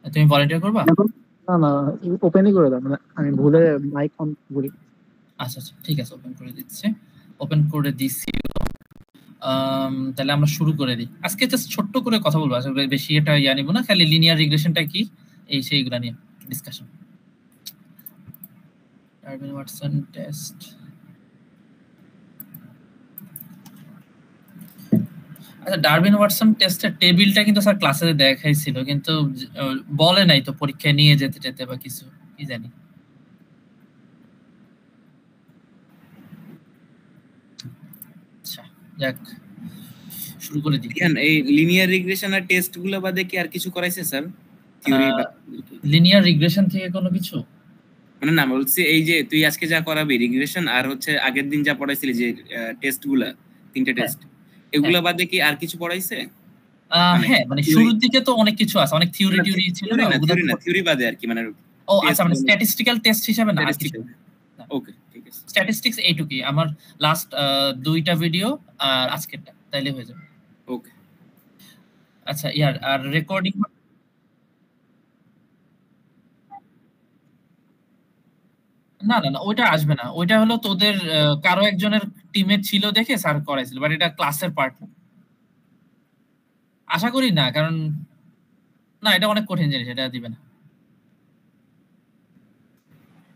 তুমি ভলান্টিয়ার করবা? না না, ওপেনই করে দাও, মানে আমি ভুলে মাইক অন করি। আচ্ছা আচ্ছা ঠিক আছে, ওপেন করে দিচ্ছি। ওপেন করে দিচ্ছি। তাহলে আমরা শুরু করে দিই। আজকে জাস্ট ছোট্ট করে কথা বলবো, আসলে বেশি এটা ইয়া নিব না, খালি লিনিয়ার রিগ্রেশনটা কি এই সেইগুলা নিয়ে ডিসকাশন। Darwin Watson test. আচ্ছা, ডারবিন ওয়াটসন টেস্টের টেবিলটা কিন্তু স্যার ক্লাসে দেখাইছিল, কিন্তু বলে নাই তো পরীক্ষায় নিয়ে যেতে যেতে বা কিছু, কি জানি। আচ্ছা যাক, শুরু করে দিই। এই লিনিয়ার রিগ্রেশন আর টেস্টগুলো বাদে কি আর কিছু করাইছে স্যার থিওরি? লিনিয়ার রিগ্রেশন থেকে কোনো কিছু মানে না, বলছি এই যে তুই আজকে যা করাবি রিগ্রেশন আর হচ্ছে আগের দিন যা পড়াইছিলি যে টেস্টগুলা, তিনটে টেস্ট, এগুলা বাদে কি আর কিছু পড়াইছে? হ্যাঁ, মানে শুরুর দিকে তো অনেক কিছু আছে, অনেক থিওরি ছিল না, থিওরি না, থিওরি বাদে আর কি, মানে ও আচ্ছা, মানে স্ট্যাটিস্টিক্যাল টেস্ট হিসাবে না, কিছু। ওকে ঠিক আছে, স্ট্যাটিস্টিক্স এইটুকুই। আমার লাস্ট দুইটা ভিডিও আর আজকেরটা, তাইলে হয়ে যাবে। ওকে আচ্ছা ইয়ার আর রেকর্ডিং না না না, ওইটা আসবে না। ওইটা হলো তোদের কারো একজনের টিমে ছিল দেখে স্যার করাইছিল, বাট এটা ক্লাসের পার্ট না। আশা করি না, কারণ না, এটা অনেক কঠিন জিনিস, এটা দিবে না।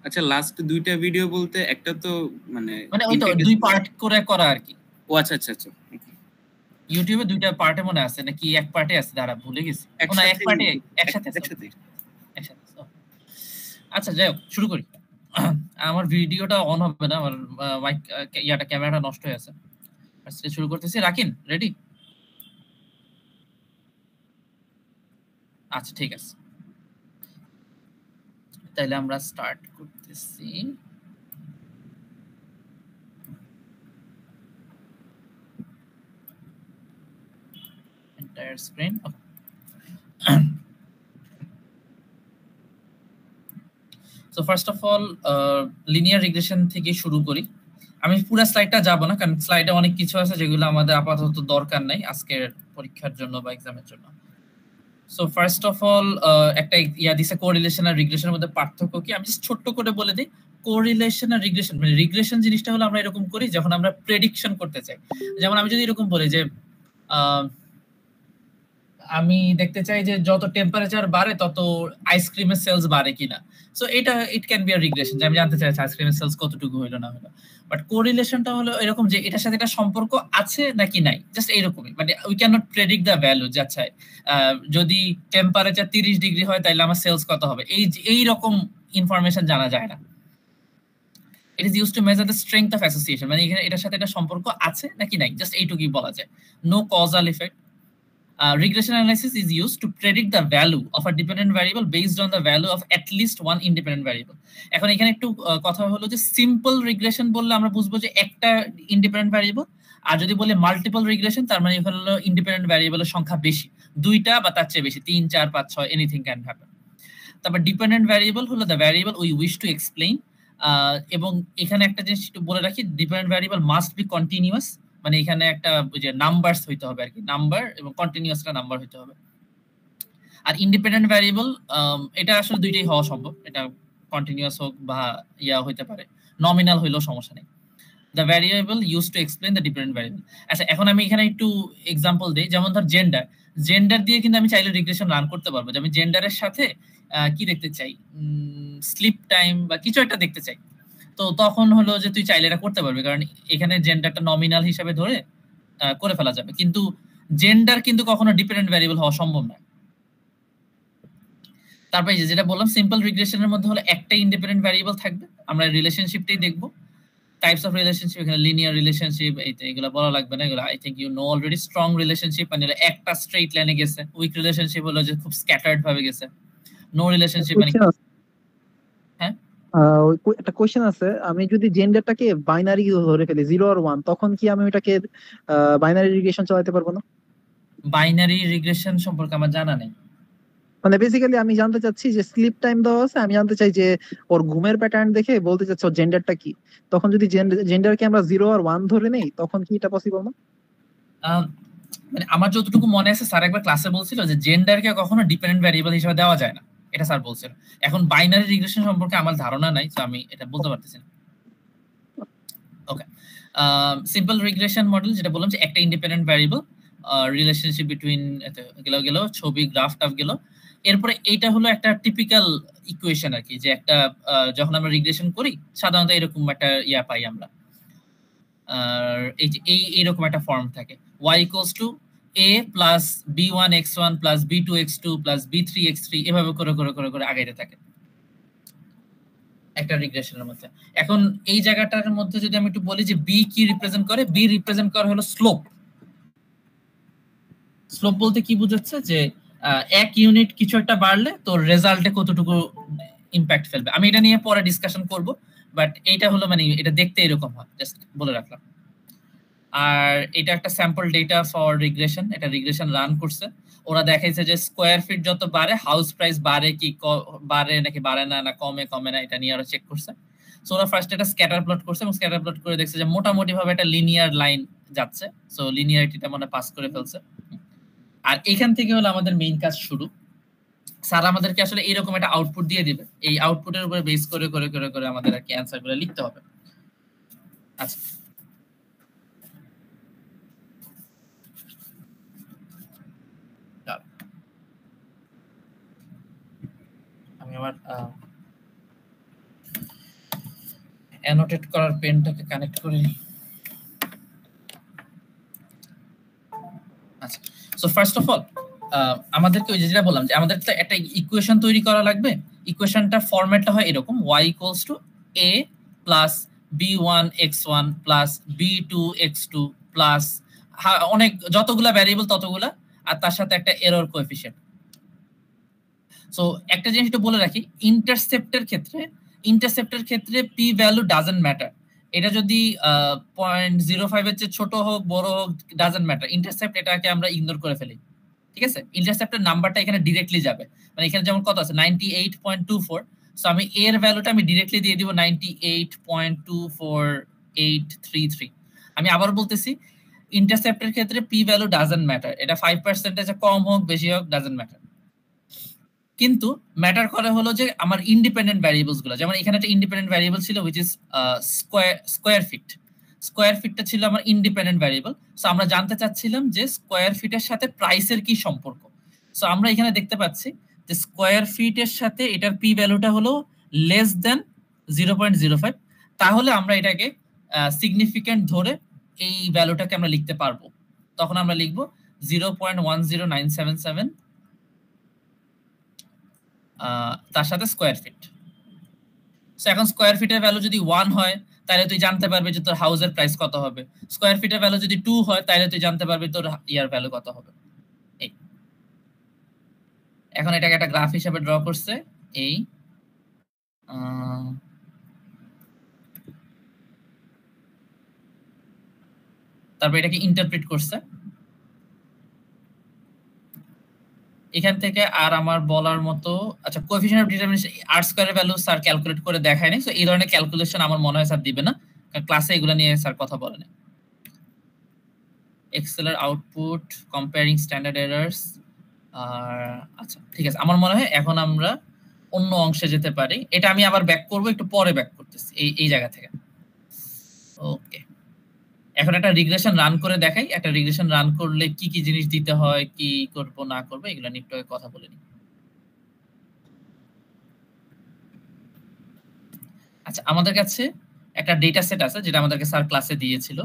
আচ্ছা, লাস্ট দুইটা ভিডিও বলতে একটা তো মানে ওই তো দুই পার্ট করে করা আর কি। ও আচ্ছা আচ্ছা আচ্ছা, ইউটিউবে দুইটা পার্টে মনে আছে নাকি এক পার্টে আছে, দাঁড়া ভুলে গেছি। না, এক পার্টে একসাথে। আচ্ছা যাই হোক, শুরু করি। আমার ভিডিওটা অন হবে না, আমার মাইক ইয়াটা ক্যামেরাটা নষ্ট হয়ে আছে। আচ্ছা শুরু করতেছি, রাখিন রেডি? আচ্ছা ঠিক আছে, তাহলে আমরা স্টার্ট করতেছি। Entire screen. So first of all linear regression থেকে শুরু করি। আমি পুরো স্লাইডটা যাব না, কারণ স্লাইডে অনেক কিছু আছে যেগুলো আমাদের আপাতত দরকার নাই আজকের পরীক্ষার জন্য বা এক্সামের জন্য। সো ফার্স্ট অফ অল একটা ইয়া দিছে, কোরিলেশন আর রিগ্রেশনের মধ্যে পার্থক্য কি আমি জাস্ট ছোট্ট করে বলে দিই। কোরিলেশন আর রিগ্রেশন, মানে রিগ্রেশন জিনিসটা হলো আমরা এরকম করি যখন আমরা প্রেডিকশন করতে চাই। যেমন আমি যদি এরকম বলি যে আমি দেখতে চাই যে যত টেম্পারেচার বাড়ে তত আইসক্রিমের সেলস বাড়ে কিনা। সো এটা it can be a regression, যে আমি জানতে চাই আইসক্রিমের সেলস কতটুকু হইলো না হলো। বাট কোরিলেশনটা হলো এরকম যে এটার সাথে একটা সম্পর্ক আছে নাকি নাই, জাস্ট এইরকমই। মানে we can not predict the value, যে আচ্ছা যদি টেম্পারেচার 30 ডিগ্রি হয় তাহলে আমার সেলস কত হবে, এই রকম ইনফরমেশন জানা যায় না। It is use to measure the strength of association, মানে এখানে এটার সাথে একটা সম্পর্ক আছে নাকি নাই, জাস্ট এইটুকুই বলা যায়। No causal effect. Regression analysis is used to predict the value of a dependent variable based on the value of at least one independent variable. এখন এখানে একটু কথা হলো যে সিম্পল রিগ্রেশন বললে আমরা বুঝবো যে একটা ইন্ডিপেন্ডেন্ট ভ্যারিয়েবল, আর যদি বলে মাল্টিপল রিগ্রেশন তার মানে এখানে হলো ইন্ডিপেন্ডেন্ট ভ্যারিয়েবলের সংখ্যা বেশি, দুইটা বা তার চেয়ে বেশি, 3 4 5 6, এনিথিং ক্যান হ্যাপেন। তারপর ডিপেন্ডেন্ট ভ্যারিয়েবল হলো the variable we wish to explain. এবং এখানে একটা জিনিস একটু বলে রাখি, dependent variable must be continuous, মানে এখানে একটা যে নাম্বারস হইতে হবে আর কি, নাম্বার এবং কন্টিনিউয়াসটা নাম্বার হইতে হবে। আর ইন্ডিপেন্ডেন্ট ভ্যারিয়েবল এটা আসলে দুইটাই হওয়া সম্ভব, এটা কন্টিনিউয়াস হোক বা ইয়া হইতে পারে, নমিনাল হইলেও সমস্যা নেই। The variable use to explain the dependent variable. আচ্ছা এখন আমি এখানে একটু এক্সাম্পল দিই, যেমন ধর জেন্ডার দিয়ে কিন্তু আমি চাইলে রিগ্রেশন রান করতে পারবো, যে আমি জেন্ডারের সাথে কি দেখতে চাই, স্লিপ টাইম বা কিছু একটা দেখতে চাই, তো তখন হলো যে তুই চাইলে এটা করতে পারবি, কারণ এখানে জেন্ডারটা নমিনাল হিসাবে ধরে করে ফেলা যাবে। কিন্তু জেন্ডার কিন্তু কখনো ডিপেন্ডেন্ট ভ্যারিয়েবল হওয়া সম্ভব না। তারপরে যেটা বললাম, সিম্পল রিগ্রেশনের মধ্যে হলো একটা ইন্ডিপেন্ডেন্ট ভ্যারিয়েবল থাকবে, আমরা রিলেশনশিপটাই দেখবো। টাইপস অফ রিলেশনশিপ, এখানে লিনিয়ার রিলেশনশিপ, এগুলো বলা লাগবে না, এগুলো I think you know already. Strong relationship মানে একটা স্ট্রেট লাইনে গেছে, উইক রিলেশনশিপ হলো যে খুব স্ক্যাটার্ড ভাবে গেছে। নো রিলেশনশিপ মানে একটা কোশ্চেন আছে, আমি যদি জেন্ডারটাকে বাইনারি ধরে ফেলি 0 আর 1, তখন কি আমি এটাকে বাইনারি রিগ্রেশন চালাতে পারবো না? বাইনারি রিগ্রেশন সম্পর্কে আমার জানা নেই। মানে বেসিক্যালি আমি জানতে চাচ্ছি যে স্লিপ টাইম দেওয়া আছে, আমি জানতে চাই যে ওর ঘুমের প্যাটার্ন দেখে বলতে চাচ্ছি ওর জেন্ডারটা কি, তখন যদি জেন্ডারকে আমরা 0 আর 1 ধরে নেই তখন কি এটা পসিবল না? মানে আমার যতটুকু মনে আছে স্যার একবার ক্লাসে বলছিল যে জেন্ডারকে কখনো ডিপেন্ডেন্ট ভ্যারিয়েবল হিসেবে দেওয়া যায় না, এটা স্যার বলছিল। এখন বাইনারি রিগ্রেশন সম্পর্কে আমার ধারণা নাই, তো আমি এটা বলতে পারতেছি না। ওকে, সিম্পল রিগ্রেশন মডেল যেটা বললাম যে একটা ইন্ডিপেন্ডেন্ট ভ্যারিয়েবল, রিলেশনশিপ বিটুইন গেল ছবি গ্রাফ টাফ গেল। এরপরে এইটা হলো একটা টিপিক্যাল ইকুয়েশন আর কি, যে একটা যখন আমরা রিগ্রেশন করি সাধারণত এরকম একটা ইয়া পাই আমরা, আর এই যে এইরকম একটা ফর্ম থাকে, y equals to a plus b1 x1 plus b2 x2 plus b3 x3 এভাবে করে করে করে করে আগাইতে থাকে একটা রিগ্রেশনের মধ্যে। এখন এই জায়গাটার মধ্যে যদি আমি একটু বলি যে b কি রিপ্রেজেন্ট করে, b রিপ্রেজেন্ট করে হলো স্লোপ। স্লোপ বলতে কি বোঝাচ্ছে যে এক ইউনিট কিছু একটা বাড়লে তোর রেজাল্টে কতটুকু ইমপ্যাক্ট ফেলবে। আমি এটা নিয়ে পরে ডিসকাশন করব, বাট এইটা হলো মানে এটা দেখতে এরকম হয়, জাস্ট বলে রাখলাম। আর এটা একটা স্যাম্পল ডেটা ফর রিগ্রেশন, এটা রিগ্রেশন রান করছে। ওরা দেখাইছে যে স্কোয়ার ফিট যত বাড়ে হাউস প্রাইস বাড়ে কি বাড়ে নাকি বাড়ে না, না কমে না, এটা নিয়ে ওরা চেক করছে। সো ওরা ফার্স্ট এটা স্ক্যাটার প্লট করছে এবং স্ক্যাটার প্লট করে দেখছে যে মোটামুটি ভাবে একটা লিনিয়ার লাইন যাচ্ছে। সো লিনিয়ারিটিটা মনে পাস করে ফেলছে। আর এখান থেকে হলো আমাদের মেইন কাজ শুরু। স্যার আমাদেরকে আসলে এরকম একটা আউটপুট দিয়ে দিবে, এই আউটপুটের উপরে বেস করে করে করে করে আমাদের আর কি অ্যান্সারগুলো লিখতে হবে। আচ্ছা, আমি আমার অ্যানোটেট করার পেনটাকে কানেক্ট করে নিই। আচ্ছা, সো ফার্স্ট অফ অল আমাদেরকে ওই যেটা বললাম যে আমাদের একটা ইকুয়েশন তৈরি করা লাগবে। ইকুয়েশনটার ফরম্যাটটা হয় এরকম, y equals to a plus b1 x1 plus b2 x2 plus অনেক যতগুলা ভ্যারিয়েবল ততগুলা, আর তার সাথে একটা এরর কোএফিশিয়েন্ট। সো একটা জিনিস একটু বলে রাখি, ইন্টারসেপ্টের ক্ষেত্রে পি ভ্যালু ডাজন্ট ম্যাটার। এটা যদি 0.05 এর চেয়ে ছোট হোক বড় হোক ডাজন্ট ম্যাটার, ইন্টারসেপ্ট এটাকে আমরা ইগনোর করে ফেলি। ঠিক আছে, ইন্টারসেপ্টের নাম্বারটা এখানে ডিরেক্টলি যাবে, মানে এখানে যেমন কত আছে 98.24, সো আমি এর ভ্যালুটা আমি ডিরেক্টলি দিয়ে দিব 98.24833। আমি আবার বলতেছি, ইন্টারসেপ্টের ক্ষেত্রে পি ভ্যালু ডাজন্ট ম্যাটার, এটা 5% কম হোক বেশি হোক ডাজন্ট ম্যাটার। কিন্তু ম্যাটার করে হলো যে আমার ইন্ডিপেন্ডেন্ট ভ্যারিয়েবলস গুলো, যেমন এখানে একটা ইন্ডিপেন্ডেন্ট ভ্যারিয়েবল ছিল হুইচ ইজ স্কোয়ার ফিটটা ছিল আমার ইন্ডিপেন্ডেন্ট ভ্যারিয়েবল। সো আমরা জানতে চাচ্ছিলাম যে স্কোয়ার ফিটের সাথে প্রাইসের কি সম্পর্ক। সো আমরা এখানে দেখতে পাচ্ছি যে স্কোয়ার ফিটের সাথে এটার পি ভ্যালুটা হলো লেস দেন 0.05, তাহলে আমরা এটাকে সিগনিফিকেন্ট ধরে এই ভ্যালুটাকে আমরা লিখতে পারবো। তখন আমরা লিখবো 0.10977 তার সাথে স্কোয়ার ফিট। সো এখন স্কোয়ার ফিটের ভ্যালু যদি 1 হয় তাহলে তুই জানতে পারবি যে তোর হাউসের প্রাইস কত হবে। স্কোয়ার ফিটের ভ্যালু যদি 2 হয় তাহলে তুই জানতে পারবি তোর ইয়ার ভ্যালু কত হবে। এই এখন এটাকে একটা গ্রাফ হিসেবে ড্র করছে, এই তারপর এটাকে ইন্টারপ্রিট করছে। এখান থেকে আর আমার বলার মতো, আচ্ছা কোএফিশিয়েন্ট অফ ডিটারমিনেশন আর স্কয়ারের ভ্যালু স্যার ক্যালকুলেট করে দেখায় নাই, সো এই ধরনের ক্যালকুলেশন আমার মনে হয় স্যার দিবে না, কারণ ক্লাসে এগুলো নিয়ে স্যার কথা বলে না। এক্সেলের আউটপুট কম্পেয়ারিং স্ট্যান্ডার্ড এরার্স, আর আচ্ছা ঠিক আছে, আমার মনে হয় এখন আমরা অন্য অংশে যেতে পারি। এটা আমি আবার ব্যাক করব, একটু পরে ব্যাক করতেছি এই জায়গা থেকে। ওকে, এখন একটা রিগ্রেশন রান করে দেখাই, একটা রিগ্রেশন রান করলে কি কি জিনিস দিতে হয়, কি করব না করব এগুলো নিয়ে একটু কথা বলে নিই। আচ্ছা, আমাদের কাছে একটা ডেটা সেট আছে যেটা আমাদেরকে স্যার ক্লাসে দিয়েছিল।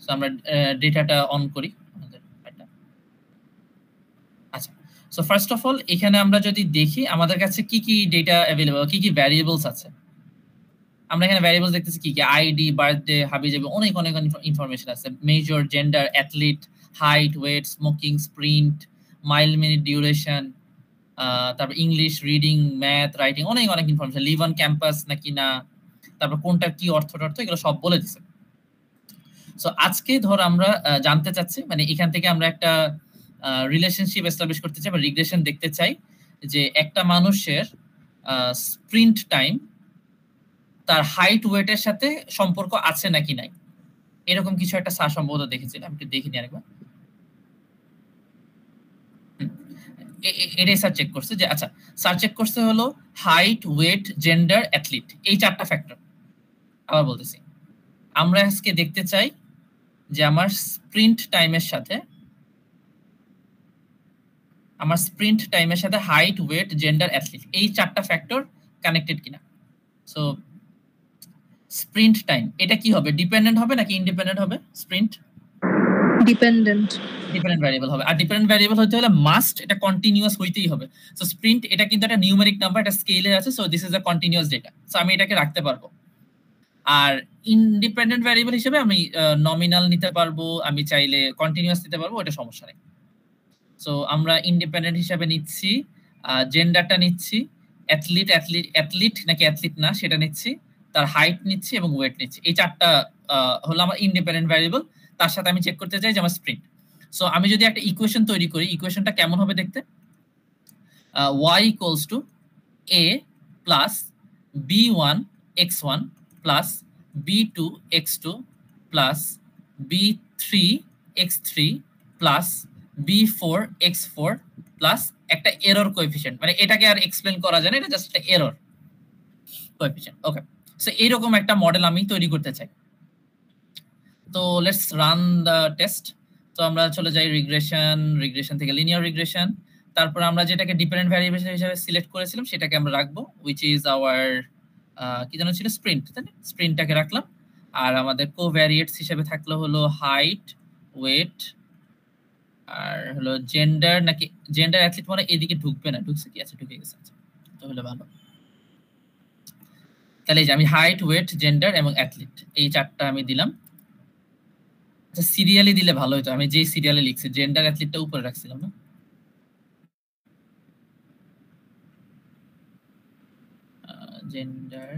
সো আমরা ডেটাটা অন করি আমাদের এটা। আচ্ছা, সো ফার্স্ট অফ অল এখানে আমরা যদি দেখি আমাদের কাছে কি কি ডেটা अवेलेबल, কি কি ভ্যারিয়েবলস আছে। আমরা এখানে ভ্যারিয়েবলস দেখতেছি কি কি, আইডি, বার্থডে, হাবিজাবি, অনেক অনেক ইনফরমেশন আছে। Major, gender, athlete, height, weight, smoking, sprint, mile, minute, duration, তারপর ইংলিশ, রিডিং, ম্যাথ, রাইটিং, অনেক অনেক ইনফরমেশন, লিভ অন ক্যাম্পাস নাকি না, তারপর কোনটা কি অর্থ এগুলো সব বলে দিছে। সো আজকে ধর আমরা জানতে চাচ্ছি, মানে এখান থেকে আমরা একটা রিলেশনশিপ এস্টাবলিশ করতে চাই বা রিগ্রেশন দেখতে চাই যে একটা মানুষের স্প্রিন্ট টাইম তার হাইট ওয়েটের সাথে সম্পর্ক আছে নাকি নাই, এরকম কিছু একটা স্যার সম্ভবত দেখেছিলাম, একটু দেখিনি আরেকবার। এটাই স্যার চেক করছে যে আচ্ছা স্যার চেক করছে হলো হাইট, ওয়েট, জেন্ডার, অ্যাথলিট, এই 4টা ফ্যাক্টর। আবার বলতেছি, আমরা আজকে দেখতে চাই যে আমার স্প্রিন্ট টাইমের সাথে হাইট, ওয়েট, জেন্ডার, অ্যাথলিট এই 4টা ফ্যাক্টর কানেক্টেড কিনা। সো স্প্রিন্ট টাইম এটা কি হবে, ডিপেন্ডেন্ট হবে নাকি ইন্ডিপেন্ডেন্ট হবে? স্প্রিন্ট ডিপেন্ডেন্ট ভ্যারিয়েবল হবে, আর ডিপেন্ডেন্ট ভ্যারিয়েবল হতে হলে মাস্ট এটা কন্টিনিউয়াস হইতেই হবে। সো স্প্রিন্ট এটা কিন্তু একটা নিউমেরিক নাম্বার, এটা স্কেলে আছে, so this is a continuous data, so আমি এটাকে রাখতে পারবো। আর ইন্ডিপেন্ডেন্ট ভ্যারিয়েবল হিসেবে আমি নমিনাল নিতে পারবো, আমি চাইলে কন্টিনিউয়াস নিতে পারবো, এটা সমস্যা নেই। সো আমরা ইন্ডিপেন্ডেন্ট হিসেবে নিচ্ছি, জেন্ডারটা নিচ্ছি, অ্যাথলিট নাকি অ্যাথলিট না সেটা নিচ্ছি, তার হাইট নিচ্ছি এবং ওয়েট নিচ্ছি। এই 4টা হলো আমার ইন্ডিপেন্ডেন্ট ভ্যারিয়েবল, তার সাথে আমি চেক করতে চাই যে আমার স্প্রিন্ট। সো আমি যদি একটা ইকুয়েশন তৈরি করি, ইকুয়েশনটা কেমন হবে দেখতে? y equals to a plus b1 x1 plus b2 x2 plus b3 x3 plus b4 x4 plus একটা এরর কোএফিশিয়েন্ট, মানে এটাকে আর এক্সপ্লেন করা যায় না, এটা জাস্ট একটা এরর কোএফিশিয়েন্ট। ওকে, সো এইরকম একটা মডেল আমি তৈরি করতে চাই। তো লেটস রান দ্য টেস্ট। তো আমরা চলে যাই রিগ্রেশন থেকে লিনিয়ার রিগ্রেশন, তারপর আমরা যেটাকে ডিপেন্ডেন্ট ভ্যারিয়েবল হিসেবে সিলেক্ট করেছিলাম সেটাকে আমরা রাখবো, উইচ ইজ আওয়ার কি যেন ছিল, স্প্রিন্ট, তাই না? স্প্রিন্টটাকে রাখলাম। আর আমাদের কোভ্যারিয়েটস হিসেবে থাকলো হলো হাইট, ওয়েট, আর হলো জেন্ডার নাকি জেন্ডার অ্যাথলিট, মানে এদিকে ঢুকবে না, ঢুকছে কি? আছে, ঢুকে গেছে, তো হলো ভালো। তাহলে এই যে আমি হাইট, ওয়েট, জেন্ডার এবং অ্যাথলিট এই 4টা আমি দিলাম। আচ্ছা সিরিয়ালি দিলে ভালো হতো, আমি যে সিরিয়ালে লিখছি জেন্ডার অ্যাথলিটটা উপরে রাখছিলাম না। জেন্ডার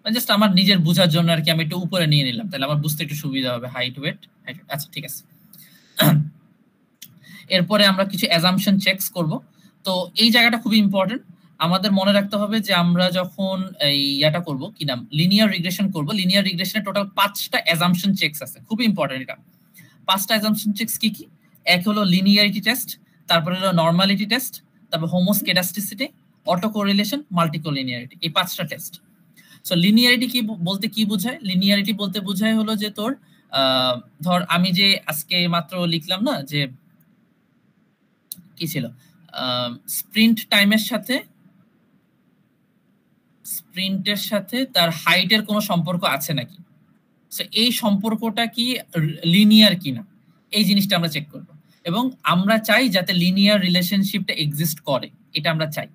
জাস্ট আমার নিজের বোঝার জন্য আর কি আমি একটু উপরে নিয়ে নিলাম, তাহলে আমার বুঝতে একটু সুবিধা হবে। হাইট, ওয়েট, আচ্ছা ঠিক আছে। এরপরে আমরা কিছু অ্যাজাম্পশন চেকস করব। তো এই জায়গাটা খুবই ইম্পর্টেন্ট, আমাদের মনে রাখতে হবে যে আমরা যখন এই ইয়াটা করব, কি নাম, লিনিয়ার রিগ্রেশন করব, লিনিয়ার রিগ্রেশনে টোটাল 5টা অ্যাজাম্পশন চেকস আছে, খুবই ইম্পর্টেন্ট এটা। 5টা অ্যাজাম্পশন চেকস কি কি? এক হলো লিনিয়ারিটি টেস্ট, তারপরে হলো নরমালিটি টেস্ট, তারপর হোমোস্কেডাস্টিসিটি, অটো কোরিলেশন, মাল্টিকোলিনিয়ারিটি, এই 5টা টেস্ট। সো লিনিয়ারিটি কি বলতে কি বোঝায়? লিনিয়ারিটি বলতে বোঝায় হলো যে তোর ধর আমি যে আজকে মাত্র লিখলাম না যে কি ছিল, স্প্রিন্ট টাইমের সাথে তার হাইটের কোনো সম্পর্ক আছে নাকি, সো এই সম্পর্কটা কি লিনিয়ার কিনা, এই জিনিসটা আমরা চেক করব। এবং আমরা চাই যাতে লিনিয়ার রিলেশনশিপটা এক্সিস্ট করে, এটা আমরা চাই।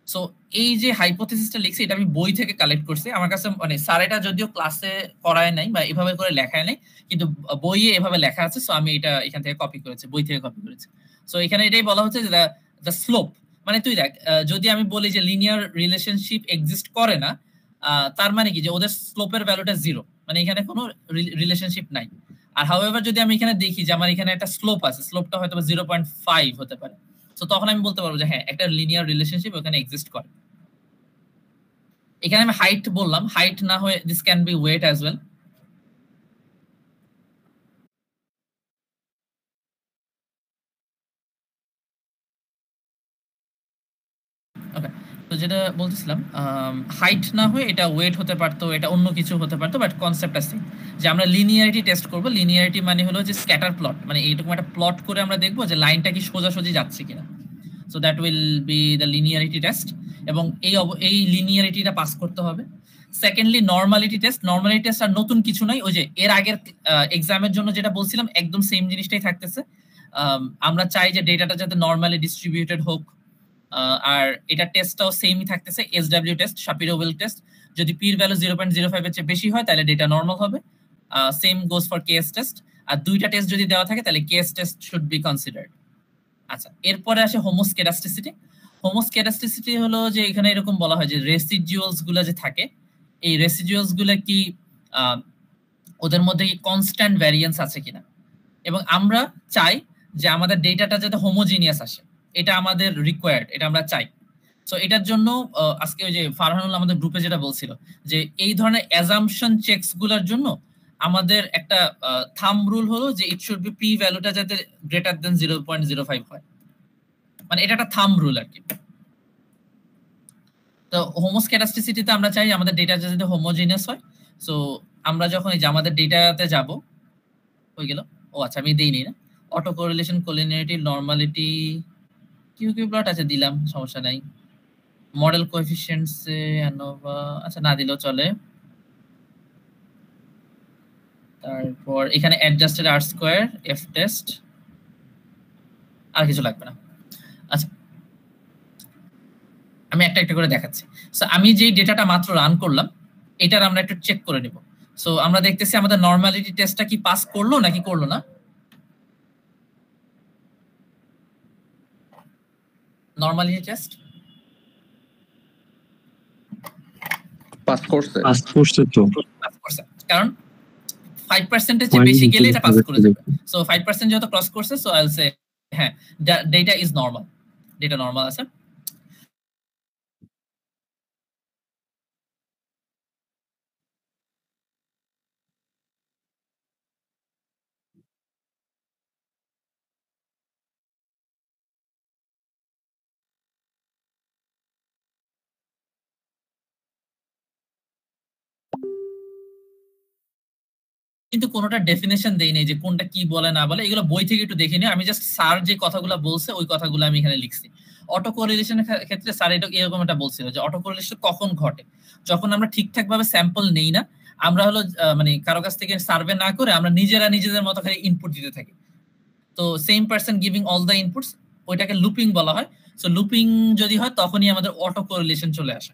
সো এই যে হাইপোথিসিসটা লিখছি এটা আমি বই থেকে কালেক্ট করছি, আমার কাছে মানে স্যার এটা যদিও ক্লাসে করায় নাই বা এভাবে করে লেখায় নাই, কিন্তু বইয়ে এভাবে লেখা আছে, সো আমি এটা এখান থেকে কপি করেছি, বই থেকে কপি করেছি। সো এখানে এটাই বলা হচ্ছে যে দ্য স্লোপ, মানে তুই দেখ যদি আমি বলি যে লিনিয়ার রিলেশনশিপ এক্সিস্ট করে না, তার মানে কি যে ওদের স্লোপের ভ্যালুটা 0, মানে এখানে কোনো রিলেশনশিপ নাই। আর হাউএভার যদি আমি এখানে দেখি যে আমার এখানে একটা স্লোপ আছে, স্লোপটা হয়তো 0.5 হতে পারে, তো তখন আমি বলতে পারবো যে হ্যাঁ একটা লিনিয়ার রিলেশনশিপ ওখানে এক্সিস্ট করে। এখানে আমি হাইট বললাম, হাইট না হয়ে this can be weight as well. Okay, তো যেটা বলতেছিলাম হাইট না হয়ে এটা ওয়েট হতে পারতো, এটা অন্য কিছু হতে পারতো, বাট কনসেপ্টটা সেম, যে আমরা লিনিয়ারিটি টেস্ট করব। লিনিয়ারিটি মানে হলো যে স্ক্যাটার প্লট, মানে এইরকম একটা প্লট করে আমরা দেখবো যে লাইনটা কি সোজাসুজি যাচ্ছে কিনা। So that will be the linearity test, এবং এই লিনিয়ারিটিটা পাস করতে হবে। Secondly normality test. Normality test আর নতুন কিছু নাই, ওই যে এর আগের এক্সামের জন্য যেটা বলছিলাম একদম সেম জিনিসটাই থাকতেছে। আমরা চাই যে ডেটাটা যাতে নরমালি ডিস্ট্রিবিউটেড হোক, আর এটা টেস্টটাও সেমই থাকতেছে, এসডব্লিউ টেস্ট, শাপিরো-উইল্ক টেস্ট। যদি পির ভ্যালু 0.05 এর চেয়ে বেশি হয় তাহলে ডেটা নরমাল হবে। Same goes for KS test. আর দুইটা টেস্ট যদি দেওয়া থাকে তাহলে KS test should be considered. আচ্ছা, এরপরে আসে হোমোস্কেডাস্টিসিটি। হোমোস্কেডাস্টিসিটি হলো যে এখানে এরকম বলা হয় যে রেসিডুয়ালস গুলো যে থাকে, এই রেসিডুয়ালস গুলো কি ওদের মধ্যে কি কনস্ট্যান্ট ভ্যারিয়েন্স আছে কিনা, এবং আমরা চাই যে আমাদের ডেটাটা যাতে হোমোজিনিয়াস আসে। এটা আমাদের রিকোয়ার্ড, এটা আমরা চাই। সো এটার জন্য আজকে ওই যে ফারহানুল আমাদের গ্রুপে যেটা বলছিল যে এই ধরনের অ্যাজাম্পশন চেকস গুলোর জন্য আমাদের একটা থাম্ব রুল হলো যে ইট শুড বি পি ভ্যালুটা যাতে গ্রেটার দেন 0.05 হয়, মানে এটা একটা থাম্ব রুল আর কি। তো হোমোস্ক্যাটাস্টিসিটিতে আমরা চাই আমাদের ডেটা যাতে হোমোজিনিয়াস হয়। সো আমরা যখন এই যে আমাদের ডেটাতে যাব, হয়ে গেল, ও আচ্ছা আমি দেইনি না, auto correlation, collinearity, normality, Q Q plot আছে দিলাম, সমস্যা নাই। মডেল কোএফিসিয়েন্টস অ্যানোভা আচ্ছা না দিলেও চলে। তারপর এখানে অ্যাডজাস্টেড আর স্কয়ার, এফ টেস্ট, আর কিছু লাগবে না। আচ্ছা আমি একটা একটা করে দেখাচ্ছি। সো আমি যেই ডেটাটা মাত্র রান করলাম এটার আমরা একটু চেক করে নিব। সো আমরা দেখতেছি আমাদের নরমালিটি টেস্টটা কি পাস করলো নাকি করলো না। নরমালিটি টেস্ট পাস করছে তো পাস করছে, কারণ 5% এর চেয়ে বেশি গেলে এটা পাস করে যাবে। সো 5% যত ক্রস করছে, সো আই উইল সে হ্যাঁ data is normal, data normal আছে। কিন্তু কোনোটা ডেফিনেশন দেই নাই যে কোনটা কি বলে না বলে, এগুলো বই থেকে একটু দেখে নিই। আমি জাস্ট স্যার যে কথাগুলো বলছে ওই কথাগুলো আমি এখানে লিখছি। অটো কোরিলেশনের ক্ষেত্রে স্যার এটা এরকম একটা বলছিল যে অটো কোরিলেশন কখন ঘটে, যখন আমরা ঠিকঠাক ভাবে স্যাম্পল নেই না, আমরা হলো মানে কারো কাছ থেকে সার্ভে না করে আমরা নিজেরা নিজেদের মতো খালি ইনপুট দিতে থাকি। তো same person giving all the inputs, ওইটাকে লুপিং বলা হয়। সো লুপিং যদি হয় তখনই আমাদের অটো কোরিলেশন চলে আসে।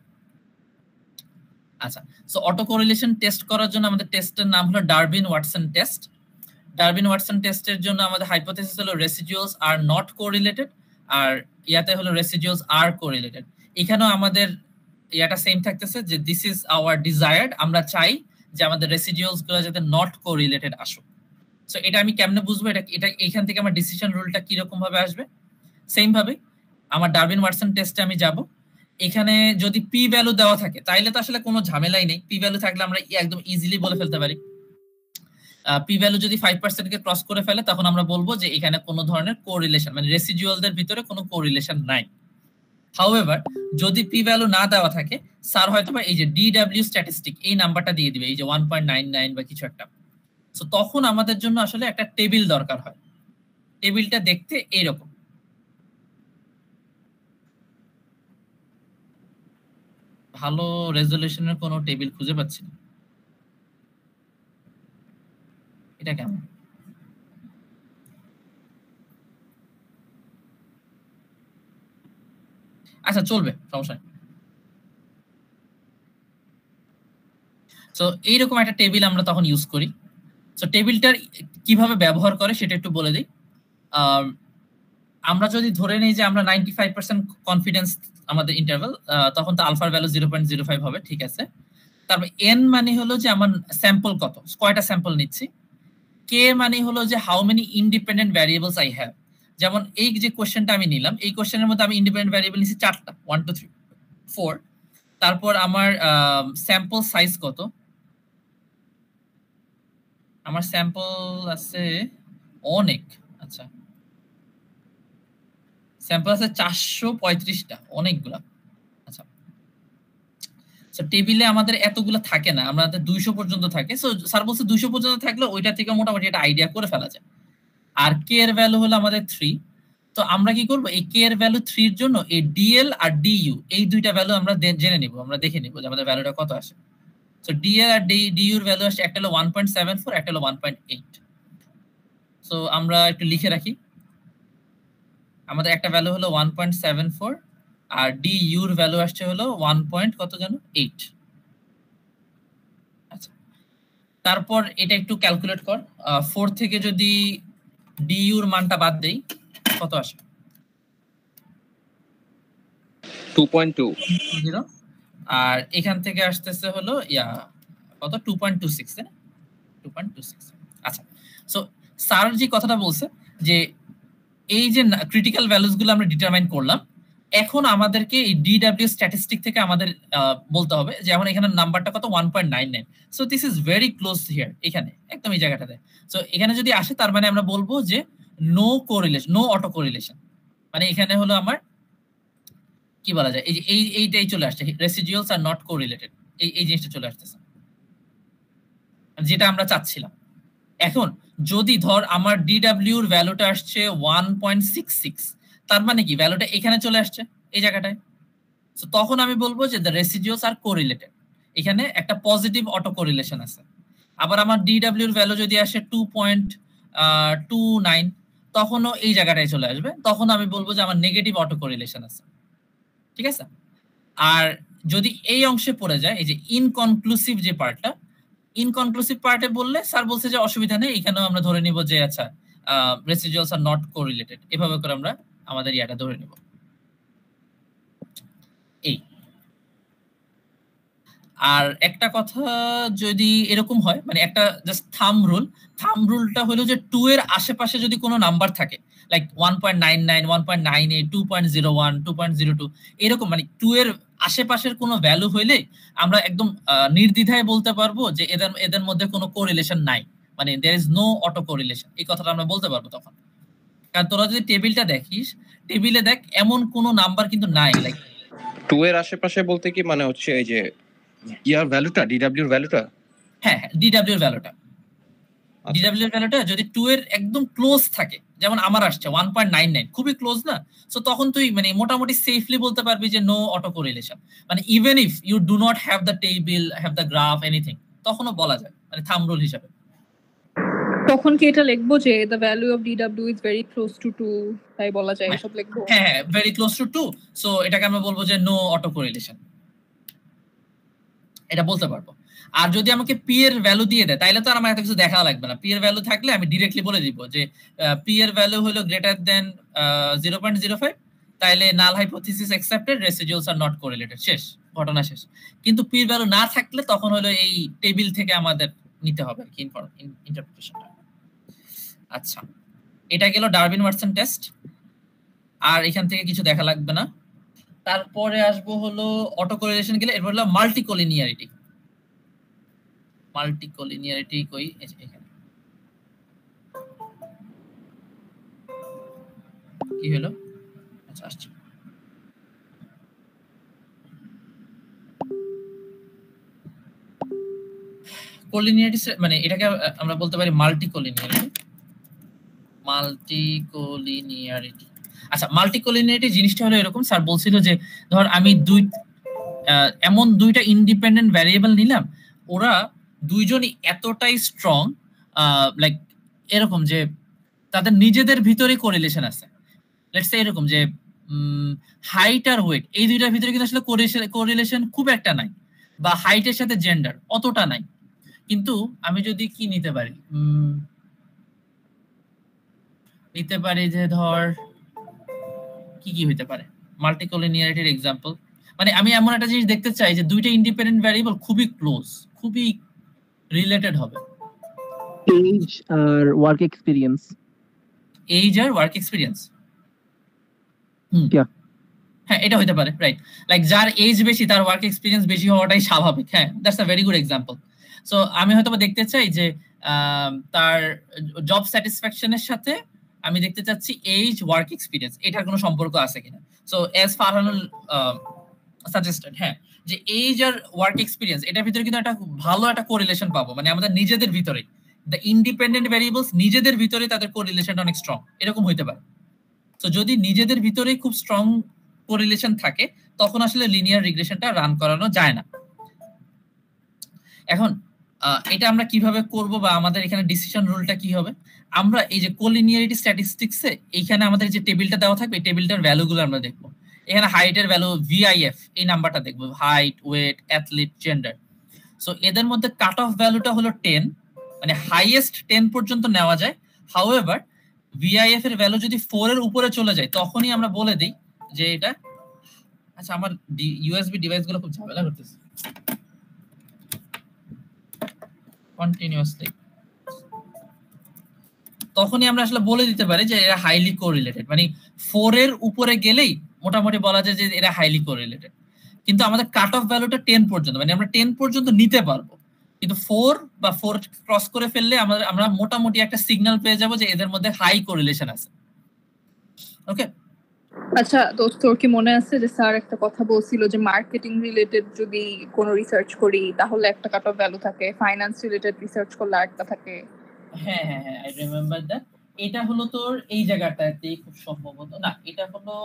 আচ্ছা, সো অটো কোরিলেশন টেস্ট করার জন্য আমাদের টেস্টের নাম হলো Darwin Watson test. Darwin Watson টেস্টের জন্য আমাদের হাইপোথিসিস হলো রেসিডিউলস আর নট কোরিলেটেড, আর ইয়াতে হলো রেসিডিউলস আর কোরিলেটেড। এখানেও আমাদের ইয়াটা সেম থাকতেছে যে দিস ইজ আওয়ার ডিজায়ার্ড, আমরা চাই যে আমাদের রেসিডিউলস গুলো যাতে নট কোরিলেটেড আসুক। সো এটা আমি কেমনে বুঝবো এটা এখান থেকে আমার ডিসিশন রুলটা কি রকম ভাবে আসবে। সেম ভাবে আমার ডারবিন ওয়াটসন টেস্টে আমি যাব, এখানে যদি পি ভ্যালু দেওয়া থাকে তাইলে তো আসলে কোনো ঝামেলাই নেই। পি ভ্যালু থাকলে আমরা একদম ইজিলি বলে ফেলতে পারি। পি ভ্যালু যদি 5% কে ক্রস করে ফেলে তখন আমরা বলবো যে এখানে কোনো ধরনের কোরিলেশন, মানে রেসিডুয়ালদের ভিতরে কোনো কোরিলেশন নাই। হাউএভার যদি পি ভ্যালু না দেওয়া থাকে, স্যার হয়তোবা এই যে ডিডব্লিউ স্ট্যাটিস্টিক এই নাম্বারটা দিয়ে দিবে, এই যে 1.99 বা কিছু একটা। সো তখন আমাদের জন্য আসলে একটা টেবিল দরকার হয়। টেবিলটা দেখতে এইরকম। ভালো রেজলিউশনের কোনো টেবিল খুঁজে পাচ্ছি না, এটা কেমন? আচ্ছা চলবে, সমস্যা নেই। সো এইরকম একটা টেবিল আমরা তখন ইউজ করি। সো টেবিলটার কিভাবে ব্যবহার করে সেটা একটু বলে দিই। আমরা যদি ধরে নিই যে আমরা 95% কনফিডেন্স আমাদের ইন্টারভ্যাল, তখন তো আলফার ভ্যালু 0.05 হবে, ঠিক আছে। তারপর এন মানে হলো যে আমার স্যাম্পল কত, কয়টা স্যাম্পল নিচ্ছি। কে মানে হলো যে how many independent variables I have. যেমন এই যে কোশ্চেনটা আমি নিলাম, এই কোশ্চেনের মধ্যে আমি ইন্ডিপেন্ডেন্ট ভ্যারিয়েবল নিচ্ছি 4টা, 1 2 3 4। তারপর আমার স্যাম্পল সাইজ কত, আমার স্যাম্পল আছে অনেক। আচ্ছা স্যাম্পল আছে 435টা, অনেকগুলা। আচ্ছা সো টেবিলে আমাদের এতগুলো থাকে না, আমাদের 200 পর্যন্ত থাকে। সো স্যার বলছে 200 পর্যন্ত থাকলে ওইটা থেকে মোটামুটি একটা আইডিয়া করে ফেলা যায়। আর কে এর ভ্যালু হলো আমাদের 3। তো আমরা কি করব, এই কে এর ভ্যালু 3 এর জন্য এই ডিএল আর ডিইউ এই দুইটা ভ্যালু আমরা জেনে নিব, আমরা দেখে নিব যে আমাদের ভ্যালুটা কত আসে। সো ডিএল আর ডিইউ এর ভ্যালু আসে, একটা হলো 1.74, একটা হলো 1.8। সো আমরা একটু লিখে রাখি, আমাদের একটা ভ্যালু হলো 1.74 আর ডিইউ এর ভ্যালু আসছে হলো 1. কত জানো 8। আচ্ছা তারপর এটা একটু ক্যালকুলেট কর, 4 থেকে যদি ডিইউ এর মানটা বাদ দেই কত আসে, 2.2। আর এখান থেকে আসতেছে হলো কত 2.26, তাই না? 2.26। আচ্ছা সো স্যার যে কথাটা বলছে যে এই যে ক্রিটিক্যাল ভ্যালুস গুলো আমরা ডিটারমাইন করলাম, এখন আমাদেরকে এই ডিডব্লিউ স্ট্যাটিস্টিক থেকে আমাদের বলতে হবে যেমন এখানে নাম্বারটা কত 1.99, so this is very close here, এখানে একদম এই জায়গাটাতে। সো এখানে যদি আসে তার মানে আমরা বলবো যে no correlation, no auto correlation, মানে এখানে হলো আমার কি বলা যায়, এই যে এইটাই চলে আসছে, রেসিডুয়ালস আর নট কোরিলেটেড, এই জিনিসটা চলে আসতেছে যেটা আমরা চাচ্ছিলাম। এখন যদি ধর আমার ডিডব্লিউ এর ভ্যালুটা আসছে 1.66, তার মানে কি ভ্যালুটা এখানে চলে আসছে এই জায়গাটায়, সো তখন আমি বলবো যে দ্য রেসিডুয়ালস আর কোরিলেটেড, এখানে একটা পজিটিভ অটো কোরিলেশন আছে। আবার আমার ডিডব্লিউ এর ভ্যালু যদি আসে 2.29, তখনও এই জায়গাটায় চলে আসবে, তখন আমি বলবো যে আমার নেগেটিভ অটো কোরিলেশন আছে, ঠিক আছে। আর যদি এই অংশে পড়ে যায়, এই যে ইনকনক্লুসিভ যে পার্টটা, ইনকনক্লুসিভ পার্টে বললে স্যার বলছে যে অসুবিধা নেই, এখানেও আমরা ধরে নিব যে আচ্ছা রেসিডুয়ালস আর নট কোরিলেটেড, এভাবে করে আমরা আমাদের ইয়াটা ধরে নিব। এই আর একটা কথা যদি এরকম হয়, মানে একটা জাস্ট থাম রুলটা হলো যে 2 এর আশেপাশে যদি কোনো নাম্বার থাকে, লাইক 1.99, 1.98, 2.01, 2.02, এরকম মানে 2 এর আশেপাশের কোনো ভ্যালু হইলে আমরা একদম নির্দ্বিধায় বলতে পারবো যে এদের মধ্যে কোনো কোরিলেশন নাই, মানে there is no auto correlation, এই কথাটা আমরা বলতে পারবো তখন। কারণ তোরা যদি টেবিলটা দেখিস, টেবিলে দেখ এমন কোনো নাম্বার কিন্তু নাই, লাইক 2 এর আশেপাশে বলতে কি মানে হচ্ছে এই যে ইয়ার ভ্যালুটা, ডিডব্লিউ এর ভ্যালুটা, হ্যাঁ ডিডব্লিউ এর ভ্যালুটা, ডিডব্লিউ এর ভ্যালুটা যদি 2 এর একদম ক্লোজ থাকে, যেমন আমার আসছে 1.99, খুবই ক্লোজ না, সো তখন তুই মানে মোটামুটি সেফলি বলতে পারবি যে নো অটো কোরিলেশন, মানে even if you do not have the table, have the graph, anything, তখনও বলা যায়, মানে থাম রুল হিসাবে। তখন কি এটা লিখবো যে the value of DW is very close to 2, তাই বলা যায় এসব লিখবো? হ্যাঁ ভেরি ক্লোজ টু 2, সো এটাকে আমরা বলবো যে নো অটো কোরিলেশন, এটা বলতে পারবো। আর যদি আমাকে পি এর ভ্যালু দিয়ে দেয়, তাইলে তো আর আমার এত কিছু দেখা লাগবে না, পি এর ভ্যালু থাকলে আমি ডিরেক্টলি বলে দিব যে পি এর ভ্যালু হলো গ্রেটার দেন 0.05, তাইলে null hypothesis accepted, residuals are not correlated, শেষ, ঘটনা শেষ। কিন্তু পি এর ভ্যালু না থাকলে তখন হলো এই টেবিল থেকে আমাদের নিতে হবে আর কি ইন্টারপ্রিটেশনটা। আচ্ছা, এটা গেল ডারবিন ওয়াটসন টেস্ট, আর এখান থেকে কিছু দেখা লাগবে না। তারপরে আসবো হলো অটো কোরিলেশন গেলে, এরপর হলো মাল্টিকলিনিয়ারিটি। মাল্টিকলিনিয়ারিটি কই, এখানে কি হলো, আচ্ছা আসছে। কোলিনিয়ারিটি মানে এটাকে আমরা বলতে পারি মাল্টিকলিনিয়ারিটি। আচ্ছা, মাল্টিকলিনিয়ারিটি জিনিসটা হলো এরকম, স্যার বলছিল যে ধর আমি এমন দুইটা ইন্ডিপেন্ডেন্ট ভ্যারিয়েবল নিলাম, ওরা দুইজনই এতটাই স্ট্রং, লাইক এরকম যে তাদের নিজেদের ভিতরে কোরিলেশন আছে, লেটস সে এরকম যে হাইট আর ওয়েট, এই দুইটার ভিতরে কিন্তু আসলে কোরিলেশন খুব একটা নাই, বা হাইটের সাথে জেন্ডার অতটা নাই। কিন্তু আমি যদি কি নিতে পারি, যে ধর কি হইতে পারে মাল্টিকলিনিয়ারিটির এক্সাম্পল, মানে আমি এমন একটা জিনিস দেখতে চাই যে দুইটা ইন্ডিপেন্ডেন্ট ভ্যারিয়েবল খুবই ক্লোজ, খুবই রিলেটেড হবে। এজ আর ওয়ার্ক এক্সপেরিয়েন্স, হ্যাঁ এটা হইতে পারে, রাইট, লাইক যার এজ বেশি তার ওয়ার্ক এক্সপেরিয়েন্স বেশি হওয়াটাই স্বাভাবিক। হ্যাঁ, that's a very good example. So আমি হয়তো দেখতে চাই যে তার জব স্যাটিসফ্যাকশনের সাথে আমি দেখতে চাচ্ছি এজ ওয়ার্ক এক্সপেরিয়েন্স, এটার কোনো সম্পর্ক আছে কিনা। সো এজ ফারহানুল সাজেস্টেড, হ্যাঁ, যে এজ আর ওয়ার্ক এক্সপেরিয়েন্স এটার ভিতরে কিন্তু একটা ভালো একটা কোরিলেশন পাবো, মানে আমাদের নিজেদের ভিতরে দ্য ইন্ডিপেন্ডেন্ট ভ্যারিয়েবলস নিজেদের ভিতরে তাদের কোরিলেশনটা অনেক স্ট্রং, এরকম হইতে পারে। তো যদি নিজেদের ভিতরে খুব স্ট্রং কোরিলেশন থাকে, তখন আসলে লিনিয়ার রিগ্রেশনটা রান করানো যায় না। এখন এটা আমরা কিভাবে করব, বা আমাদের এখানে ডিসিশন রুলটা কি হবে, আমরা এই যে কোলিনিয়ারিটি স্ট্যাটিস্টিক্সে এইখানে আমাদের যে টেবিলটা দেওয়া থাকবে, এই টেবিলটার ভ্যালুগুলো আমরা দেখবো। এখানে হাইটের ভ্যালু VIF, এই নাম্বারটা দেখবো, height, weight, athlete, gender. So এদের মধ্যে কাট অফ ভ্যালুটা হলো 10, মানে হাইয়েস্ট 10 পর্যন্ত নেওয়া যায়। হাউএভার VIF এর ভ্যালু যদি 4 এর উপরে চলে যায়, তখনই আমরা বলে দিই যে এটা, আচ্ছা আমার USB ডিভাইসগুলো খুব ঝামেলা করতেছে কন্টিনিউয়াসলি। তখনই আমরা আসলে বলে দিতে পারি যে এরা হাইলি কোরিলেটেড, মানে 4 এর উপরে গেলেই মোটামুটি বলা যায় যে এরা হাইলি কোরিলেটেড। কিন্তু আমাদের কাট অফ ভ্যালুটা 10 পর্যন্ত, মানে আমরা 10 পর্যন্ত নিতে পারবো, কিন্তু 4 বা 4 ক্রস করে ফেললে আমরা মোটামুটি একটা সিগন্যাল পেয়ে যাব যে এদের মধ্যে হাই কোরিলেশন আছে। ওকে, আচ্ছা দোস্ত, তোর কি মনে আছে যে স্যার একটা কথা বলছিল যে মার্কেটিং রিলেটেড যদি কোনো রিসার্চ করি তাহলে একটা কাট অফ ভ্যালু থাকে, ফাইন্যান্স রিলেটেড রিসার্চ করলে আরেকটা থাকে? হ্যাঁ হ্যাঁ হ্যাঁ, আই রিমেম্বার দ্যাট। এটা হলো তোর এই জায়গাটাতে খুব সম্ভবত, না এটা হলো,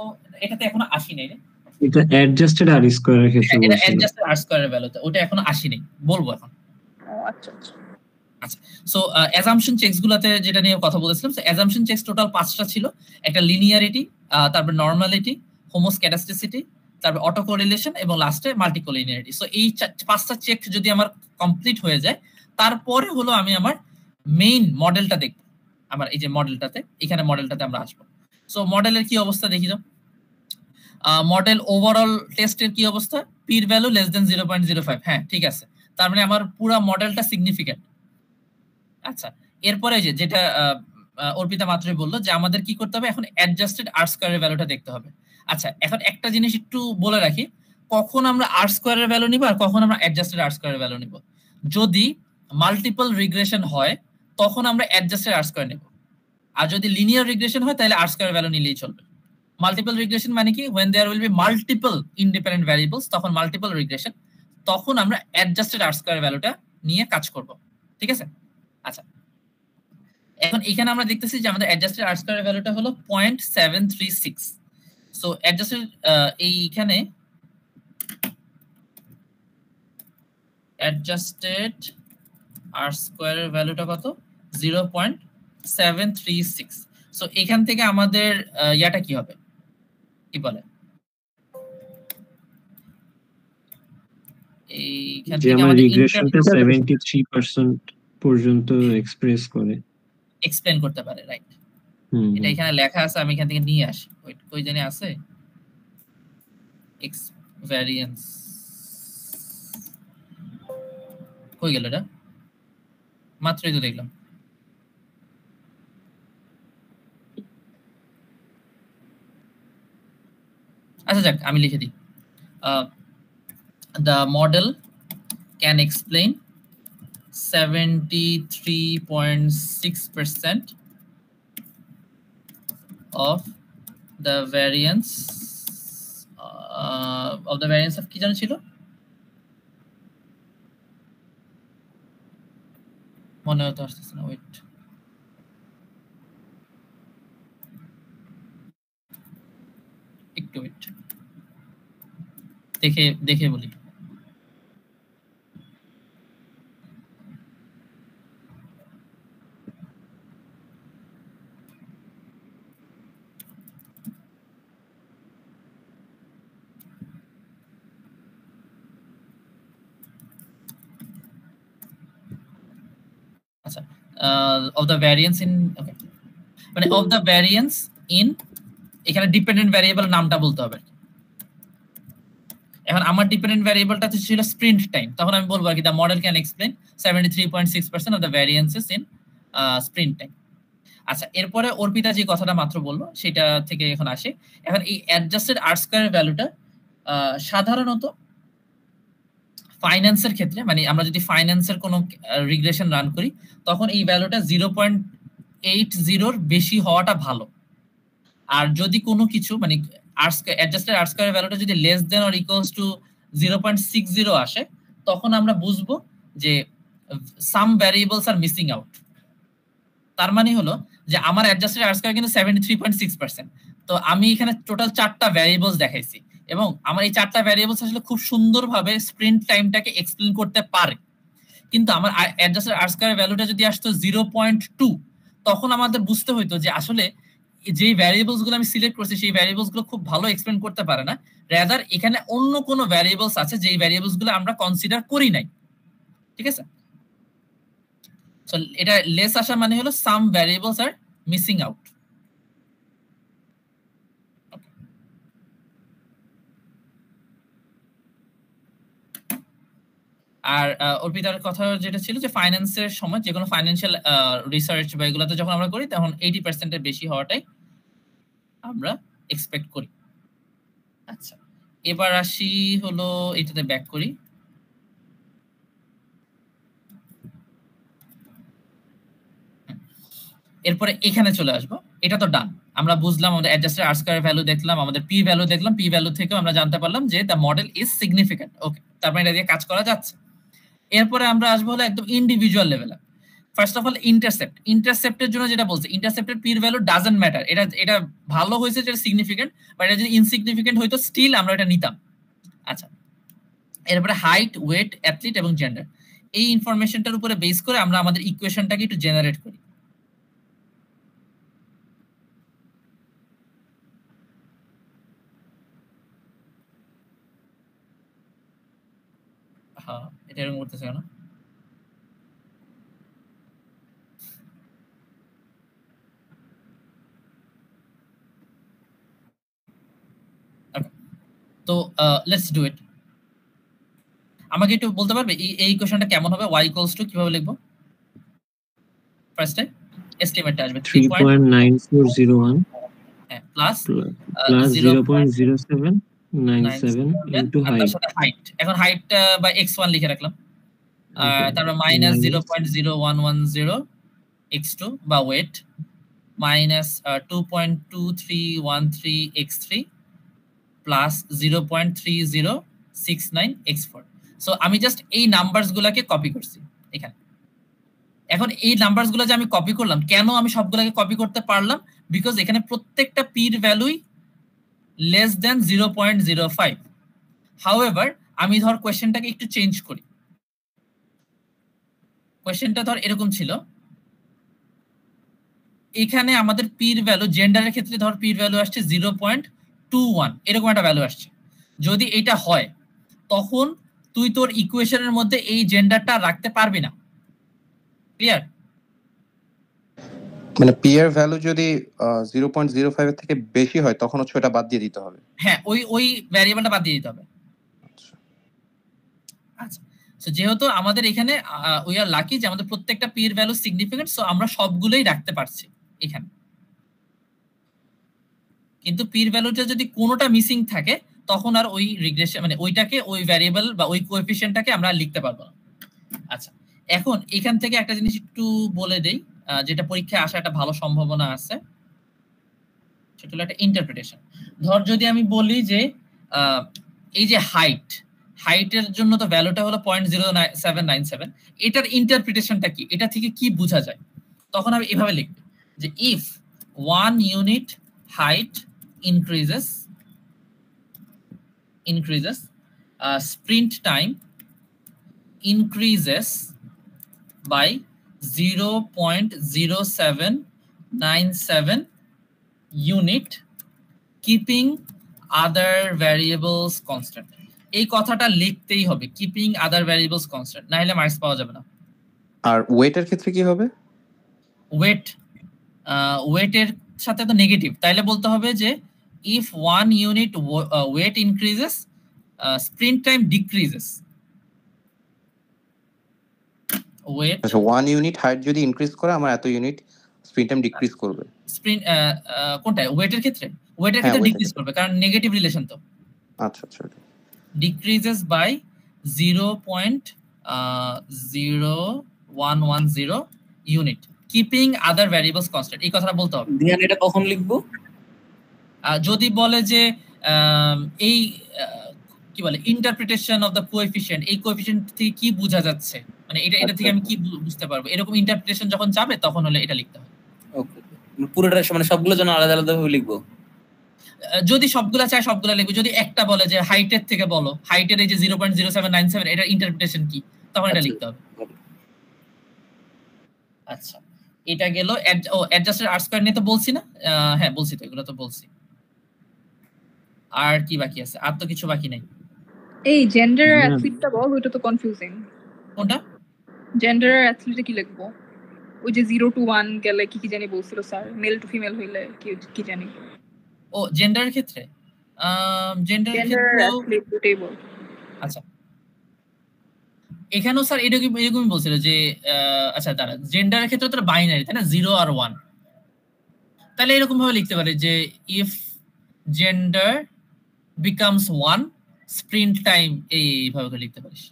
এটাতে এখনো আসি নাই রে। এটা অ্যাডজাস্টেড আর স্কয়ারের ক্ষেত্রে এটা বলছিল। অ্যাডজাস্টেড আর স্কয়ারের ভ্যালুতে, ওটা এখনো আসি নাই, বলবো এখন। আচ্ছা আচ্ছা আচ্ছা, সো অ্যাজাম্পশন চেকস গুলাতে যেটা নিয়ে কথা বলেছিলাম, সো অ্যাজাম্পশন চেকস টোটাল 5টা ছিল। একটা লিনিয়ারিটি, তারপর নরমালিটি, হোমোস্ক্যাডাস্টিসিটি, তারপর অটো কোরিলেশন এবং লাস্টে মাল্টিকোলিনিয়ারিটি। সো এই 5টা চেক যদি আমার কমপ্লিট হয়ে যায়, তারপরে হলো আমি আমার মেইন মডেলটা দেখব। আমার এই যে মডেলটাতে, এখানে মডেলটাতে আমরা আসবো। সো মডেলের কি অবস্থা দেখি যাও। মডেল ওভারঅল টেস্টের কি অবস্থা? পির ভ্যালু লেস দেন 0.05। হ্যাঁ ঠিক আছে, তার মানে আমার পুরো মডেলটা সিগনিফিকেন্ট। আচ্ছা, এরপরে যেটা অর্পিতা মাত্রই বললো যে আমাদের কি করতে হবে, এখন অ্যাডজাস্টেড আর স্কয়ারের ভ্যালুটা দেখতে হবে। আচ্ছা, এখন একটা জিনিস একটু বলে রাখি, কখন আমরা আর স্কয়ারের ভ্যালু নিব আর কখন আমরা অ্যাডজাস্টেড আর স্কয়ারের ভ্যালু নিব। যদি মাল্টিপল রিগ্রেশন হয় তখন আমরা অ্যাডজাস্টেড আর স্কয়ার নেব, আর যদি লিনিয়ার রিগ্রেশন হয় তাহলে আর স্কয়ার ভ্যালু নিলেই চলবে। মাল্টিপল রিগ্রেশন মানে কি, when there will be multiple independent variables, তখন মাল্টিপল রিগ্রেশন, তখন আমরা অ্যাডজাস্টেড আর স্কয়ার ভ্যালুটা নিয়ে কাজ করব। ঠিক আছে? আচ্ছা, এখন এখানে আমরা দেখতেছি যে আমাদের অ্যাডজাস্টেড আর স্কয়ার ভ্যালুটা হলো 0.736। সো অ্যাডজাস্টেড এইখানে অ্যাডজাস্টেড আর স্কয়ারের ভ্যালুটা কত? 0.736। সো এখান থেকে আমাদের ইয়াটা কি হবে, কি বলে, এইখান থেকে আমাদের রিগ্রেশনটা 73% পর্যন্ত এক্সপ্রেস করে, এক্সপ্লেইন করতে পারে, রাইট? এটা এখানে লেখা আছে, আমি এখান থেকে নিয়ে আসি। ওয়েট, কই জানি আছে এক্স ভ্যারিয়েন্স, কই গেল এটা? মাত্রই তো দেখলাম। আচ্ছা যাক, আমি লিখে দিই। The model can explain 73.6% of the variance of কি জানো ছিল, মনে হতো আসতেছে না, ওয়েট, একটু ওয়েট, দেখে বলি। আচ্ছা, of the variance in, okay, মানে of the variance in, এখানে ডিপেন্ডেন্ট ভ্যারিয়েবল নামটা বলতে হবে। এখন আমার ডিপেন্ডেন্ট ভ্যারিয়েবলটা ছিল স্প্রিন্ট টাইম, তখন আমি বলবো আর কি, the model can explain 73.6% of the variances in sprint time। আচ্ছা, এরপরে অর্পিতা যে কথাটা মাত্র বললো সেটা থেকে এখন আসে। এখন এই অ্যাডজাস্টেড আর স্কয়ারের ভ্যালুটা সাধারণত ফাইন্যান্সের ক্ষেত্রে, মানে আমরা যদি ফাইন্যান্সের কোনো রিগ্রেশন রান করি তখন এই ভ্যালুটা 0.80 বেশি হওয়াটা ভালো। আর যদি কোনো কিছু মানে অ্যাডজাস্টেড আর স্কয়ারের ভ্যালুটা যদি less than or equals to 0.60 আসে, তখন আমরা বুঝবো যে সাম ভ্যারিয়েবলস আর মিসিং আউট। তার মানে হলো যে আমার অ্যাডজাস্টেড আর স্কয়ার কিন্তু 73.6%, তো আমি এখানে টোটাল 4টা ভ্যারিয়েবলস দেখাইছি এবং আমার এই 4টা ভ্যারিয়েবলস আসলে খুব সুন্দরভাবে স্প্রিন্ট টাইমটাকে এক্সপ্লেইন করতে পারে। কিন্তু আমার অ্যাডজাস্টেড আর স্কয়ার ভ্যালুটা যদি আসতো 0.2, তখন আমাদের বুঝতে হইতো যে আসলে যেই ভ্যারিয়েবলস গুলো আমি সিলেক্ট করছি সেই ভ্যারিয়েবলস গুলো খুব ভালো এক্সপ্লেইন করতে পারে না, রাদার এখানে অন্য কোনো ভ্যারিয়েবলস আছে যেই ভ্যারিয়েবলস গুলো আমরা কনসিডার করি নাই। ঠিক আছে? সো এটা লেস আসা মানে হলো সাম ভ্যারিয়েবলস আর মিসিং আউট। আর অর্পিতার কথা যেটা ছিল যে ফাইন্যান্সের সময় যে কোনো ফাইন্যান্সিয়াল রিসার্চ বা এগুলোতে যখন আমরা করি তখন 80% এর বেশি হওয়াটাই আমরা এক্সপেক্ট করি। আচ্ছা, এবার আসি হলো এটাতে ব্যাক করি। এরপরে এখানে চলে আসবো। এটা তো ডান, আমরা বুঝলাম, আমাদের অ্যাডজাস্টেড আর স্কয়ার ভ্যালু দেখলাম, আমাদের পি ভ্যালু দেখলাম, পি ভ্যালু থেকেও আমরা জানতে পারলাম যে দ্য মডেল ইজ সিগনিফিকেন্ট। ওকে, তারপরে এটা দিয়ে কাজ করা যাচ্ছে। এরপরে আমরা আসবো হলো একদম ইন্ডিভিজুয়াল লেভেলে। ফার্স্ট অফ অল ইন্টারসেপ্টের জন্য যেটা বলছে, ইন্টারসেপ্টের পির ভ্যালু ডাজন্ট ম্যাটার। এটা ভালো হয়েছে যেটা সিগনিফিকেন্ট, বা এটা যদি ইনসিগনিফিকেন্ট হইতো স্টিল আমরা এটা নিতাম। আচ্ছা, এরপরে হাইট, ওয়েট, অ্যাথলিট এবং জেন্ডার, এই ইনফরমেশনটার উপরে বেস করে আমরা আমাদের ইকুয়েশনটাকে একটু জেনারেট করি। হ্যাঁ, এটা এরকম করতেছে কেন? তো লেটস ডু ইট। আমাকে একটু বলতে পারবে এই ইকুয়েশনটা কেমন হবে? y ইকুয়ালস টু কিভাবে লিখবো? ফার্স্টে এস্টিমেটটা আসবে 3.9401 হ্যাঁ প্লাস 0.0797 ইনটু হাইট। তার সাথে হাইট, এখন হাইটটা বা x1 লিখে রাখলাম, তারপর মাইনাস 0.0110 x2 বা weight, minus 2.2313 x3 plus 0.3069 x4। So আমি জাস্ট এই নাম্বারস গুলাকে কপি করছি এখানে। এখন এই নাম্বারস গুলো যে আমি কপি করলাম, কেন আমি সবগুলোকে কপি করতে পারলাম? বিকজ এখানে প্রত্যেকটা পির ভ্যালুই লেস দেন 0.05। হাউএভার আমি ধর কোয়েশ্চেনটাকে একটু চেঞ্জ করি। কোয়েশ্চেনটা ধর এরকম ছিল, এখানে আমাদের পির ভ্যালু জেন্ডারের ক্ষেত্রে ধর পির ভ্যালু আসছে 0.21, এরকম একটা ভ্যালু আসছে। যদি এটা হয় তখন তুই তোর ইকুয়েশনের মধ্যে এই জেন্ডারটা রাখতে পারবি না। ক্লিয়ার? মানে পি এর ভ্যালু যদি 0.05 এর থেকে বেশি হয় তখন হচ্ছে ওটা বাদ দিয়ে দিতে হবে। হ্যাঁ, ওই ভ্যারিয়েবলটা বাদ দিয়ে দিতে হবে। আচ্ছা, সো যেহেতু আমাদের এখানে উই আর লাকি যে আমাদের প্রত্যেকটা পির ভ্যালু সিগনিফিকেন্ট, সো আমরা সবগুলোই রাখতে পারছি এখানে। কিন্তু পির ভ্যালুটা যদি কোনোটা মিসিং থাকে তখন আর ওই রিগ্রেশন মানে ওইটাকে ওই ভ্যারিয়েবল বা ওই কোএফিশিয়েন্টটাকে আমরা লিখতে পারবো না। আচ্ছা, এখন এখান থেকে একটা জিনিস একটু বলে দেই, যেটা পরীক্ষায় আসা একটা ভালো সম্ভাবনা আছে, সেটা হলো একটা ইন্টারপ্রিটেশন। ধর যদি আমি বলি যে এই যে হাইটের জন্য তো ভ্যালুটা হলো 0.0797, এটার ইন্টারপ্রিটেশনটা কি, এটা থেকে কি বোঝা যায়? তখন আমি এভাবে লিখব যে if 1 unit height increases sprint time increases by 0.0797 unit keeping other variables constant। এই কথাটা লিখতেই হবে, keeping other variables constant, না হলে মার্কস পাওয়া যাবে না। আর ওয়েটের ক্ষেত্রে কি হবে? ওয়েটের সাথে তো নেগেটিভ, তাইলে বলতে হবে যে if 1 unit weight increases sprint time decreases। Weight আচ্ছা, 1 ইউনিট হাইট যদি ইনক্রিজ করে আমার এত ইউনিট স্প্রিন্ট টাইম ডিক্রিজ করবে। স্প্রিন্ট কোনটা? ওয়েটের ক্ষেত্রে ডিক্রিজ করবে, কারণ নেগেটিভ রিলেশন তো। আচ্ছা আচ্ছা, decreases by 0.0110 unit keeping other variables constant। এই কথাটা বলতে হবে। ধ্যান এটা কখন লিখবো? যদি বলে যে এই কি বলে ইন্টারপ্রিটেশন অফ দ্য কোএফিশিয়েন্ট, এই কোএফিশিয়েন্ট থেকে কি বোঝা যাচ্ছে, মানে এটা থেকে আমি কি বুঝতে পারবো, এরকম ইন্টারপ্রিটেশন যখন যাবে তখন হলে এটা লিখতে হবে। ওকে, পুরোটা মানে সবগুলো জন্য আলাদা আলাদা ভাবে লিখবো? যদি সবগুলা চাই সবগুলা লিখবো, যদি একটা বলে যে হাইটের থেকে বলো, হাইটের এই যে 0.0797 এটা ইন্টারপ্রিটেশন কি, তখন এটা লিখতে হবে। আচ্ছা, এটা গেল অ্যাডজাস্টেড আর স্কয়ার নিয়ে তো বলছি না? হ্যাঁ বলছি তো, এগুলো তো বলছি। আর কি বাকি আছে? আর তো কিছু বাকি নাই। এই জেন্ডার আর অ্যাথলিটটা বল, ওটা তো কনফিউজিং। কোনটা? জেন্ডার আর অ্যাথলিটে কি লিখবো? ওই যে 0 to 1 গেলে কি জানি বলছিল স্যার, মেল টু ফিমেল হইলে কি জানি। ও জেন্ডারের ক্ষেত্রে জেন্ডারের ক্ষেত্রে অ্যাথলিট দুটেই বল। আচ্ছা, এখানেও স্যার এরকমই বলছিল যে আচ্ছা দাঁড়া, জেন্ডারের ক্ষেত্রে তো বাইনারি তাই না, 0 আর 1। তাহলে এরকম ভাবে লিখতে পারে যে if gender becomes 1 sprint time, এইভাবে করে লিখতে পারিস।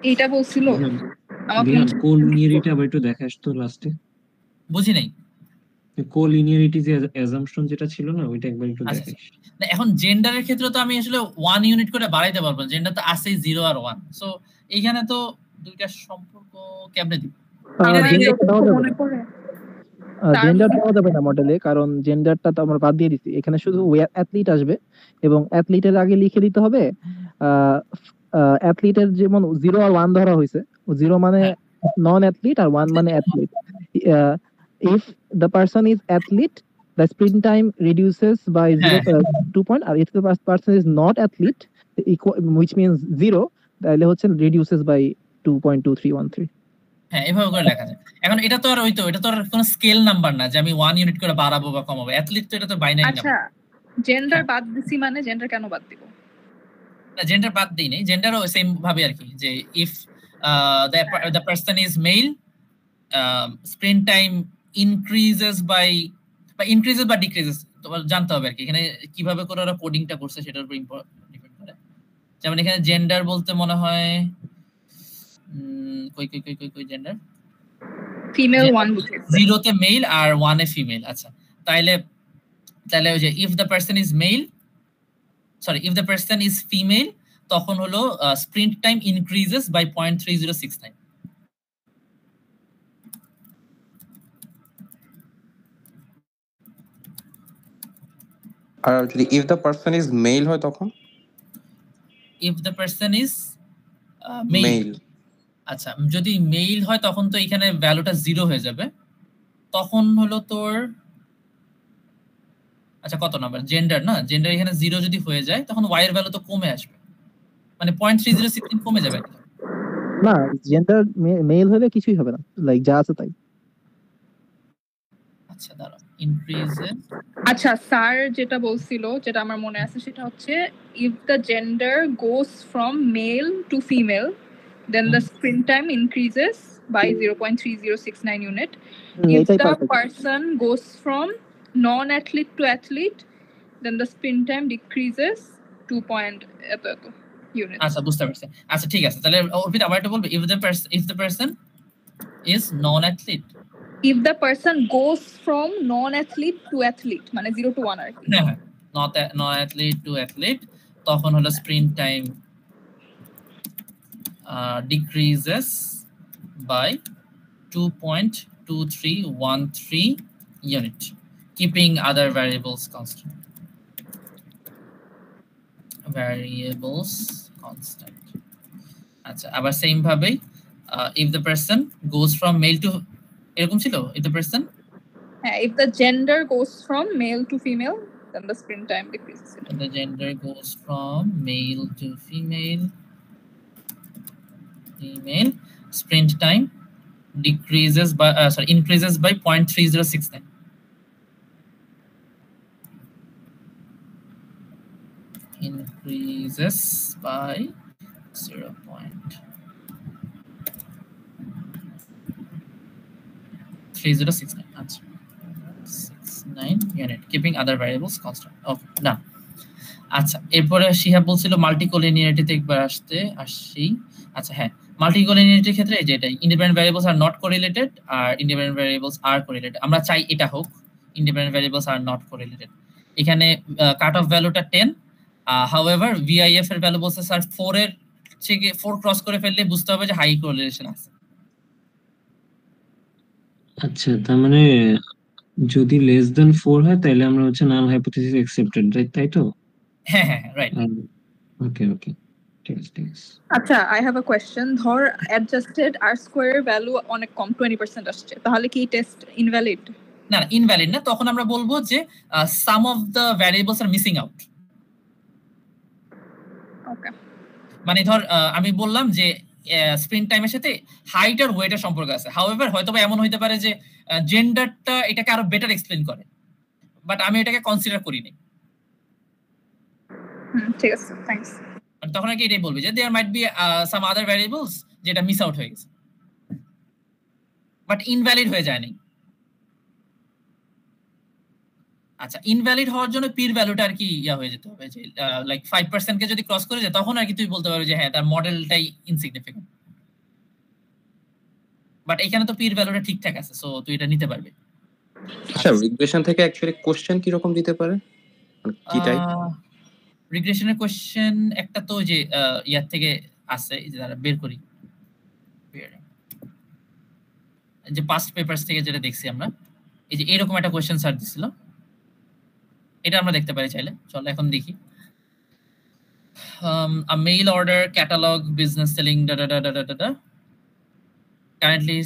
এইটা বলছিল আমার রিয়ান কোলিনিয়ারিটি আবার একটু দেখাস তো লাস্টে। বুঝি নাই। কোলিনিয়ারিটি যে অ্যাজাম্পশন যেটা ছিল না, ওইটা একবার একটু আচ্ছা, দেখাস। না এখন জেন্ডারের ক্ষেত্রে তো আমি আসলে 1 ইউনিট করে বাড়াইতে পারবো, জেন্ডার তো আছেই 0 আর 1। সো এইখানে তো দুইটা সম্পর্ক কেমনে দিব? জেন্ডারটা দেওয়া যাবে মনে না। পড়ে জেন্ডার দেওয়া যাবে না মডেলে, কারণ জেন্ডারটা তো আমরা বাদ দিয়ে দিচ্ছি। এখানে শুধু অ্যাথলিট আসবে এবং অ্যাথলিটের আগে লিখে দিতে হবে অ্যাথলিটের যেমন 0 আর 1 ধরা হয়েছে, 0 মানে নন অ্যাথলিট আর 1 মানে athlete. If the person is athlete the sprint time reduces by 2 point, আর if the person is not athlete which means 0, তাহলে হচ্ছে reduces by 2.2313। হ্যাঁ, এভাবে করে লেখা যায়। এখন এটা তো আর এটা তো আর কোনো স্কেল নাম্বার না যে আমি 1 ইউনিট করে বাড়াবো বা কমাবো। অ্যাথলিট তো এটা তো বাইনারি নাম্বার। আচ্ছা, জেন্ডার বাদ দিছি মানে জেন্ডার কেন বাদ দিব? না, জেন্ডার বাদ দেই নাই, জেন্ডারও সেম ভাবে আর কি, যে if the person is male sprint time increases by decreases, তোমার জানতে হবে আর কি এখানে কিভাবে করে ওরা কোডিংটা করছে সেটার উপর ডিপেন্ড করে। যেমন এখানে জেন্ডার বলতে মনে হয় কই জেন্ডার ফিমেল 1 বুঝে 0 তে মেল আর 1 এ ফিমেল। আচ্ছা, তাহলে ওই যে if the person is female তখন হলো sprint time increases by 0.3069। আর যদি if the person is male হয় তখন if the person is male, আচ্ছা যদি মেল হয় তখন তো এখানে ভ্যালুটা 0 হয়ে যাবে, তখন হলো তোর আচ্ছা কত নাম্বার জেন্ডার না, জেন্ডার এখানে 0 যদি হয়ে যায় তখন y এর ভ্যালু তো কমে আসবে, মানে 0.3016 কমে যাবে না। জেন্ডার মেল হলে কিছুই হবে না, লাইক যা আছে তাই। আচ্ছা দাঁড়াও, ইনক্রিজে আচ্ছা স্যার যেটা বলছিল, যেটা আমার মনে আছে সেটা হচ্ছে if the gender goes from male to female then the sprint time increases by 0.3069 unit. If the person goes from non-athlete to athlete then the sprint time decreases 2 unit. আচ্ছা বুঝতে পারছি। আচ্ছা ঠিক আছে, তাহলে অর্পিত আবার একটু বলবে if the person is non-athlete, if the person goes from non-athlete to athlete মানে 0 to 1 আর কি। হ্যাঁ, non-athlete to athlete তখন হলো sprint time decreases by 2.2313 unit keeping other variables constant. আচ্ছা আবার সেম ভাবে if the person goes from male to এরকম ছিল if the person if the gender goes from male to female then the sprint time decreases. If the gender goes from male to female sprint time decreases by increases by 0.3069. Increases by 0.3069. That's 69 unit keeping other variables constant. Okay, now আচ্ছা এরপরে শিহাব বলছিল মাল্টিকোলিনিয়ারিটিতে একবার আসি। আচ্ছা হ্যাঁ, মাল্টিকোলিনিয়ারিটির ক্ষেত্রে এই যে এটা independent variables are not correlated আর ইন্ডিপেন্ডেন্ট ভ্যারিয়েবলস আর কোরিলেটেড, আমরা চাই এটা হোক independent variables are not correlated. এখানে কাট অফ ভ্যালুটা 10, হাউএভার ভিআইএফ এর ভ্যালু বলছে স্যার 4 এর থেকে 4 ক্রস করে ফেললে বুঝতে হবে যে হাই কোরিলেশন আছে। আচ্ছা তার মানে যদি লেস দেন 4 হয় তাহলে আমরা হচ্ছে নাল হাইপোথিসিস অ্যাকসেপ্টেড, রাইট? তাই তো? হ্যাঁ হ্যাঁ রাইট। ওকে ঠিক আছে। আচ্ছা আই হ্যাভ আ কোশ্চেন, ধর অ্যাডজাস্টেড আর স্কয়ার ভ্যালু অনেক কম 20% আসছে, তাহলে কি টেস্ট ইনভ্যালিড? না ইনভ্যালিড না, তখন আমরা বলবো যে some of the variables are missing out. Okay, মানে ধর আমি বললাম যে স্প্রিন্ট টাইমের সাথে হাইট আর ওয়েটের সম্পর্ক আছে, হাউএভার হয়তোবা এমন হইতে পারে যে জেন্ডারটা এটাকে আরো বেটার এক্সপ্লেইন করে, বাট আমি এটাকে কনসিডার করি নাই। ঠিক আছে, থ্যাঙ্কস। তখন আর কি এটাই বলবি যে there might be some other variables যেটা মিস আউট হয়ে গেছে, বাট ইনভ্যালিড হয়ে যায়নি। আচ্ছা, ইনভ্যালিড হওয়ার জন্য পির ভ্যালুটা আর কি ইয়া হয়ে যেতে হবে, যে লাইক 5% কে যদি ক্রস করে যায় তখন আর কি তুই বলতে পারবি যে হ্যাঁ তার মডেলটাই ইনসিগনিফিকেন্ট। বাট এখানে তো পির ভ্যালুটা ঠিকঠাক আছে, সো তুই এটা নিতে পারবি। আচ্ছা, রিগ্রেশন থেকে অ্যাকচুয়ালি কোশ্চেন কি রকম দিতে পারে, মানে কি টাইপ? রিগ্রেশনের কোশ্চেন একটা তো যে ইয়ার থেকে আছে, এই যে দাঁড়া বের করি, যে পাস্ট পেপারস থেকে যেটা দেখছি আমরা, এই যে এরকম একটা কোশ্চেন স্যার দিছিল, এটা আমরা দেখতে পারি চাইলে। চলো এখন দেখি। A mail order catalog business selling da da da da da da da. Currently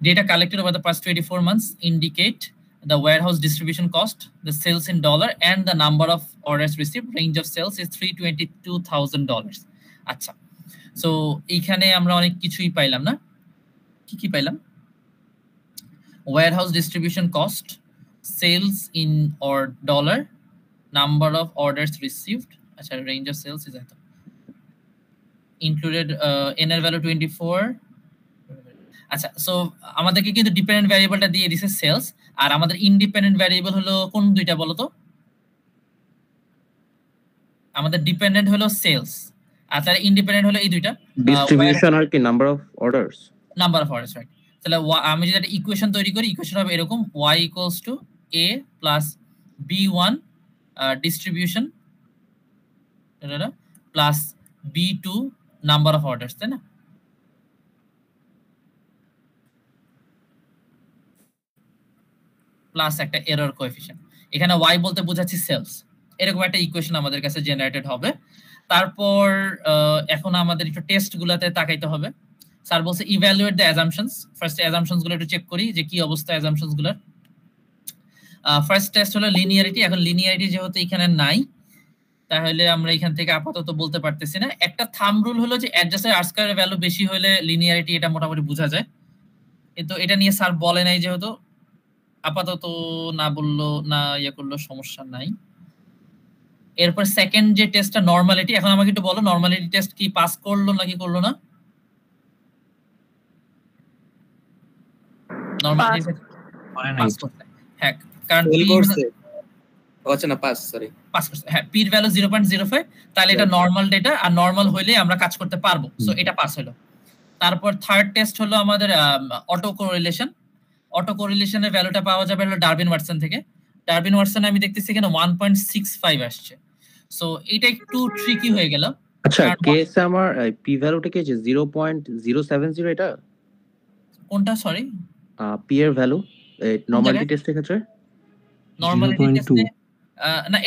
data collected over the past 24 months indicate the warehouse distribution cost, the sales in dollar, and the number of orders received. Range of sales is $322,000. আচ্ছা, so এইখানে আমরা অনেক কিছুই পাইলাম না, কি পাইলাম? warehouse distribution cost, sales in or dollar, number of orders received. আচ্ছা, range of sales is included NR value 24. আচ্ছা, সো আমাদেরকে কিন্তু ডিপেন্ডেন্ট ভ্যারিয়েবলটা দিয়ে দিছে সেলস, আর আমাদের ইন্ডিপেন্ডেন্ট ভ্যারিয়েবল হলো কোন দুইটা বলো তো? আমাদের ডিপেন্ডেন্ট হলো সেলস, আর তার ইন্ডিপেন্ডেন্ট হলো এই দুইটা, ডিস্ট্রিবিউশন আর কি number of orders, number of orders, right. তাহলে আমি যদি একটা ইকুয়েশন তৈরি করি, ইকুয়েশন হবে এরকম, y equals to a plus b1 distribution plus b2 number of orders, তাই না? প্লাস একটা এরর কোএফিশিয়েন্ট, এখানে y বলতে বোঝাচ্ছি সেলস। এরকম একটা ইকুয়েশন আমাদের কাছে জেনারেটেড হবে। তারপর এখন আমাদের একটু টেস্ট গুলাতে তাকাইতে হবে। স্যার বলছে evaluate the assumptions. First assumptions গুলো একটু চেক করি যে কি অবস্থা অ্যাজাম্পশনস গুলোর। ফার্স্ট টেস্ট হলো লিনিয়ারিটি। এখন লিনিয়ারিটি যেহেতু এখানে নাই, তাহলে আমরা এখান থেকে আপাতত বলতে পারতেছি না। একটা থাম্ব রুল হলো যে অ্যাডজাস্টেড আর স্কয়ারের ভ্যালু বেশি হলে লিনিয়ারিটি, এটা মোটামুটি বোঝা যায়। কিন্তু এটা নিয়ে স্যার বলে নাই, যেহেতু আপাতত না বললো না ইয়ে করলো সমস্যা নাই। এরপর সেকেন্ড যে টেস্টটা নরমালিটি, এখন আমাকে একটু বলো নরমালিটি টেস্ট কি পাস করলো নাকি করলো না? নরমালিটি পাস করতে, হ্যাঁ, কারণ পির ভ্যালু 0.05, তাহলে এটা নরমাল ডেটা, আর নরমাল হইলে আমরা কাজ করতে পারবো, সো এটা পাস হলো। তারপর থার্ড টেস্ট হলো আমাদের অটো কোরিলেশন। অটো কোরিলেশনের ভ্যালুটা পাওয়া যাবে হলো ডারবিন ওয়াটসন থেকে। ডারবিন ওয়াটসনে আমি দেখতেছি এখানে 1.65 আসছে, সো এটা একটু ট্রিকি হয়ে গেল। আচ্ছা, কেসে আমার পি ভ্যালুটা কি আছে 0.070, এটা কোনটা? সরি, পি এর ভ্যালু নরমালিটি টেস্টের ক্ষেত্রে। নরমালিটি টেস্টে না,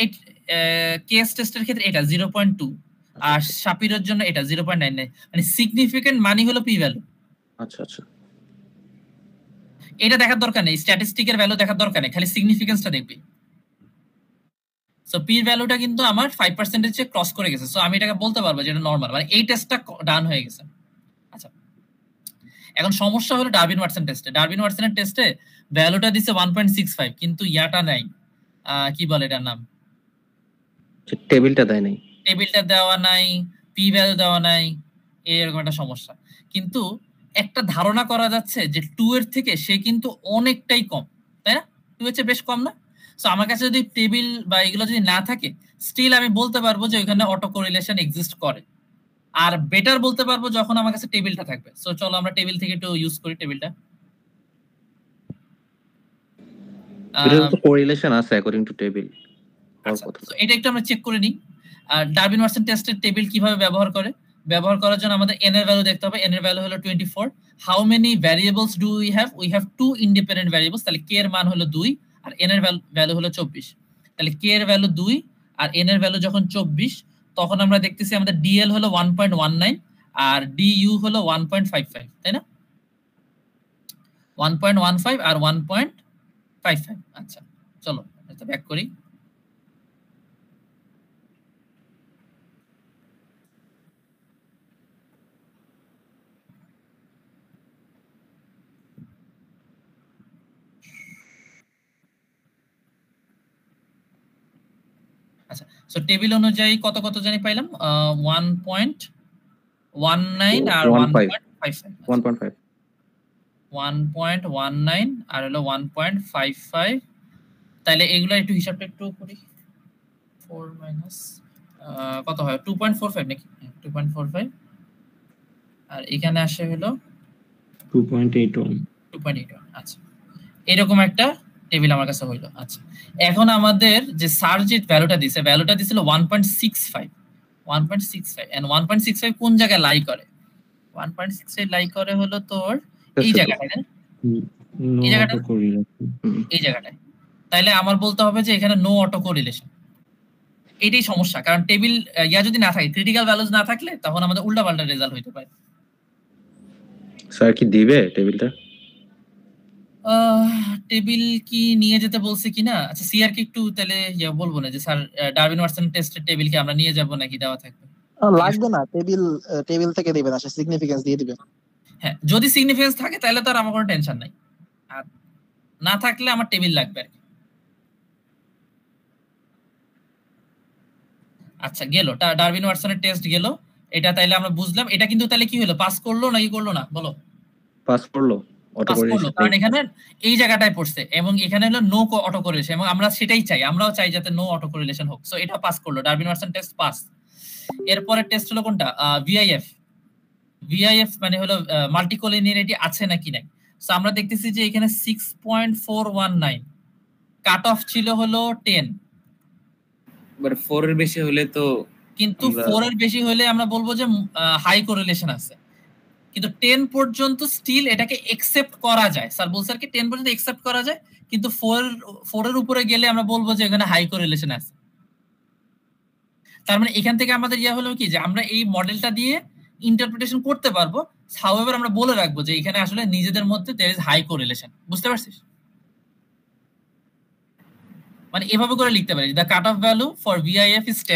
কেস টেস্টের ক্ষেত্রে এটা 0.2, আর শাপিরের জন্য এটা 0.99। মানে সিগনিফিকেন্ট মানি হলো পি ভ্যালু। আচ্ছা আচ্ছা, এটা দেখার দরকার নেই, স্ট্যাটিস্টিকের ভ্যালু দেখার দরকার নেই, খালি সিগনিফিকেন্সটা দেখবি। সো পি ভ্যালুটা কিন্তু আমার 5% এর চেয়ে ক্রস করে গেছে, সো আমি এটাকে বলতে পারবো যে এটা নরমাল, মানে এই টেস্টটা ডান হয়ে গেছে। আচ্ছা, এখন সমস্যা হলো ডারবিন ওয়াটসন টেস্টে। ডারবিন ওয়াটসনের টেস্টে ভ্যালুটা দিছে 1.65, কিন্তু ইয়াটা নাই, কি বলে এটার নাম, টেবিলটা দেয় নাই, টেবিলটা দেওয়া নাই, পি ভ্যালু দেওয়া নাই, এরকম একটা সমস্যা। কিন্তু একটা ধারণা করা যাচ্ছে যে 2 এর থেকে সে কিন্তু অনেকটাই কম, তাই না? 2 এর চেয়ে বেশ কম না? সো আমার কাছে যদি টেবিল বা এগুলো যদি না থাকে, স্টিল আমি বলতে পারবো যে ওইখানে অটো কোরিলেশন এক্সিস্ট করে। আর বেটার বলতে পারবো যখন আমার কাছে টেবিলটা থাকবে। সো চলো আমরা টেবিল থেকে একটু ইউজ করি টেবিলটা। এটা তো কোরিলেশন আছে অ্যাকর্ডিং টু টেবিল। সো এটা একটু আমরা চেক করে নিই। আর ডারবিন ওয়াটসন টেস্টের টেবিল কিভাবে ব্যবহার করে? ব্যবহার করার জন্য আমাদের n এর ভ্যালু দেখতে হবে। n এর ভ্যালু হলো 24। How many variables do we have? We have 2 independent variables. তাহলে k এর মান হলো 2 আর n এর ভ্যালু হলো 24। তাহলে k এর ভ্যালু 2 আর n এর ভ্যালু যখন 24, তখন আমরা দেখতেছি আমাদের dl হলো 1.19 আর du হলো 1.55, তাই না? 1.15 আর 1.55। আচ্ছা, চলো এটা ব্যাক করি। আচ্ছা, আচ্ছা সো টেবিল অনুযায়ী কত কত জানি পাইলাম 1.19 আর 1.55 1.5 1.19 আর হলো 1.55 তাহলে এগুলা একটু হিসাবটা একটু করি 4 মাইনাস কত হয় 2.45 নাকি 2.45 আর এখানে আসে হলো 2.81 আচ্ছা এরকম একটা টেবিল আমার কাছে হইলো আচ্ছা এখন আমাদের যে সার্জিট ভ্যালুটা দিছিল 1.65 এন্ড 1.65 কোন জায়গায় লাই করে 1.65 লাই করে হলো তোর এই জায়গাটায় না এই জায়গাটায় এই জায়গাটায় তাহলে আমার বলতে হবে যে এখানে নো অটো কোরিলেশন এটাই সমস্যা কারণ টেবিল ইয়া যদি না থাকে ক্রিটিক্যাল ভ্যালুজ না থাকলে তখন আমাদের উল্টাপাল্টা রেজাল্ট হইতে পারে স্যার কি দিবে টেবিলটা টেবিল কি নিয়ে যেতে বলছে কিনা আচ্ছা সিআর কি একটু তাহলে ইয়া বলবো না যে স্যার ডারউইন ওয়াটসন টেস্টের টেবিল কি আমরা নিয়ে যাব নাকি দেওয়া থাকবে লাগবে না টেবিল থেকে দিবেন আসলে সিগনিফিকেন্স দিয়ে দিবেন হ্যাঁ যদি সিগনিফিকেন্স থাকে তাহলে তো আর আমার কোনো টেনশন নাই আর না থাকলে আমার টেবিল লাগবে আর কি আচ্ছা গেল ডারউইন ওয়াটসনের টেস্ট গেল এটা তাইলে আমরা বুঝলাম এটা কিন্তু তাহলে কি হলো পাস করলো নাকি করলো না বলো পাস করলো অটো কোরিলেশন কারণ এখানে এই জায়গাটায় পড়ছে এবং এখানে হলো নো অটো কোরিলেশন এবং আমরা সেটাই চাই আমরাও চাই যাতে নো অটো কোরিলেশন হোক সো এটা পাস করলো ডারউইন ওয়াটসন টেস্ট পাস এরপরে টেস্ট হলো কোনটা ভিআইএফ মানে হলো মাল্টিকোলিনিয়ারিটি আছে নাকি নাই সো আমরা দেখতেছি যে এখানে 6.419 কাট অফ ছিল হলো 10 বাট 4 এর বেশি হলে তো কিন্তু 4 এর বেশি হলে আমরা বলবো যে হাই কোরিলেশন আছে কিন্তু 10 পর্যন্ত স্টিল এটাকে একসেপ্ট করা যায় স্যার বলছে কি 10 পর্যন্ত একসেপ্ট করা যায় কিন্তু 4 এর উপরে গেলে আমরা বলবো যে এখানে হাই কোরিলেশন আছে তার মানে এখান থেকে আমাদের ইয়া হলো কি যে আমরা এই মডেলটা দিয়ে ইন্টারপ্রিটেশন করতে পারবো হাউএভার আমরা বলে রাখবো যে এখানে আসলে নিজেদের মধ্যে देयर इज হাই কোরিলেশন বুঝতে পারছিস মানে এভাবে করে লিখতে পারি the cutoff value for VIF is 10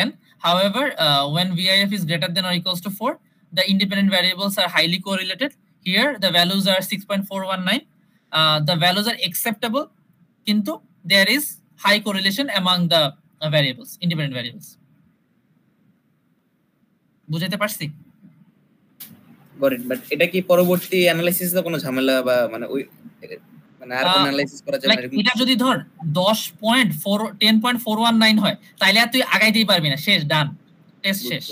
however when VIF is greater than or equals to 4 the independent variables are highly correlated here the values are 6.419 the values are acceptable কিন্তু there is high correlation among the variables independent variables বুঝাতে পারছি got it but এটা কি পরবর্তী অ্যানালাইসিসে কোনো ঝামেলা বা মানে ওই মানে আর কোন অ্যানালাইসিস করা যাবে না এটা যদি ধর 10.419 হয় তাইলে আর তুই আগাইতেই পারবি না শেষ ডান টেস্ট শেষ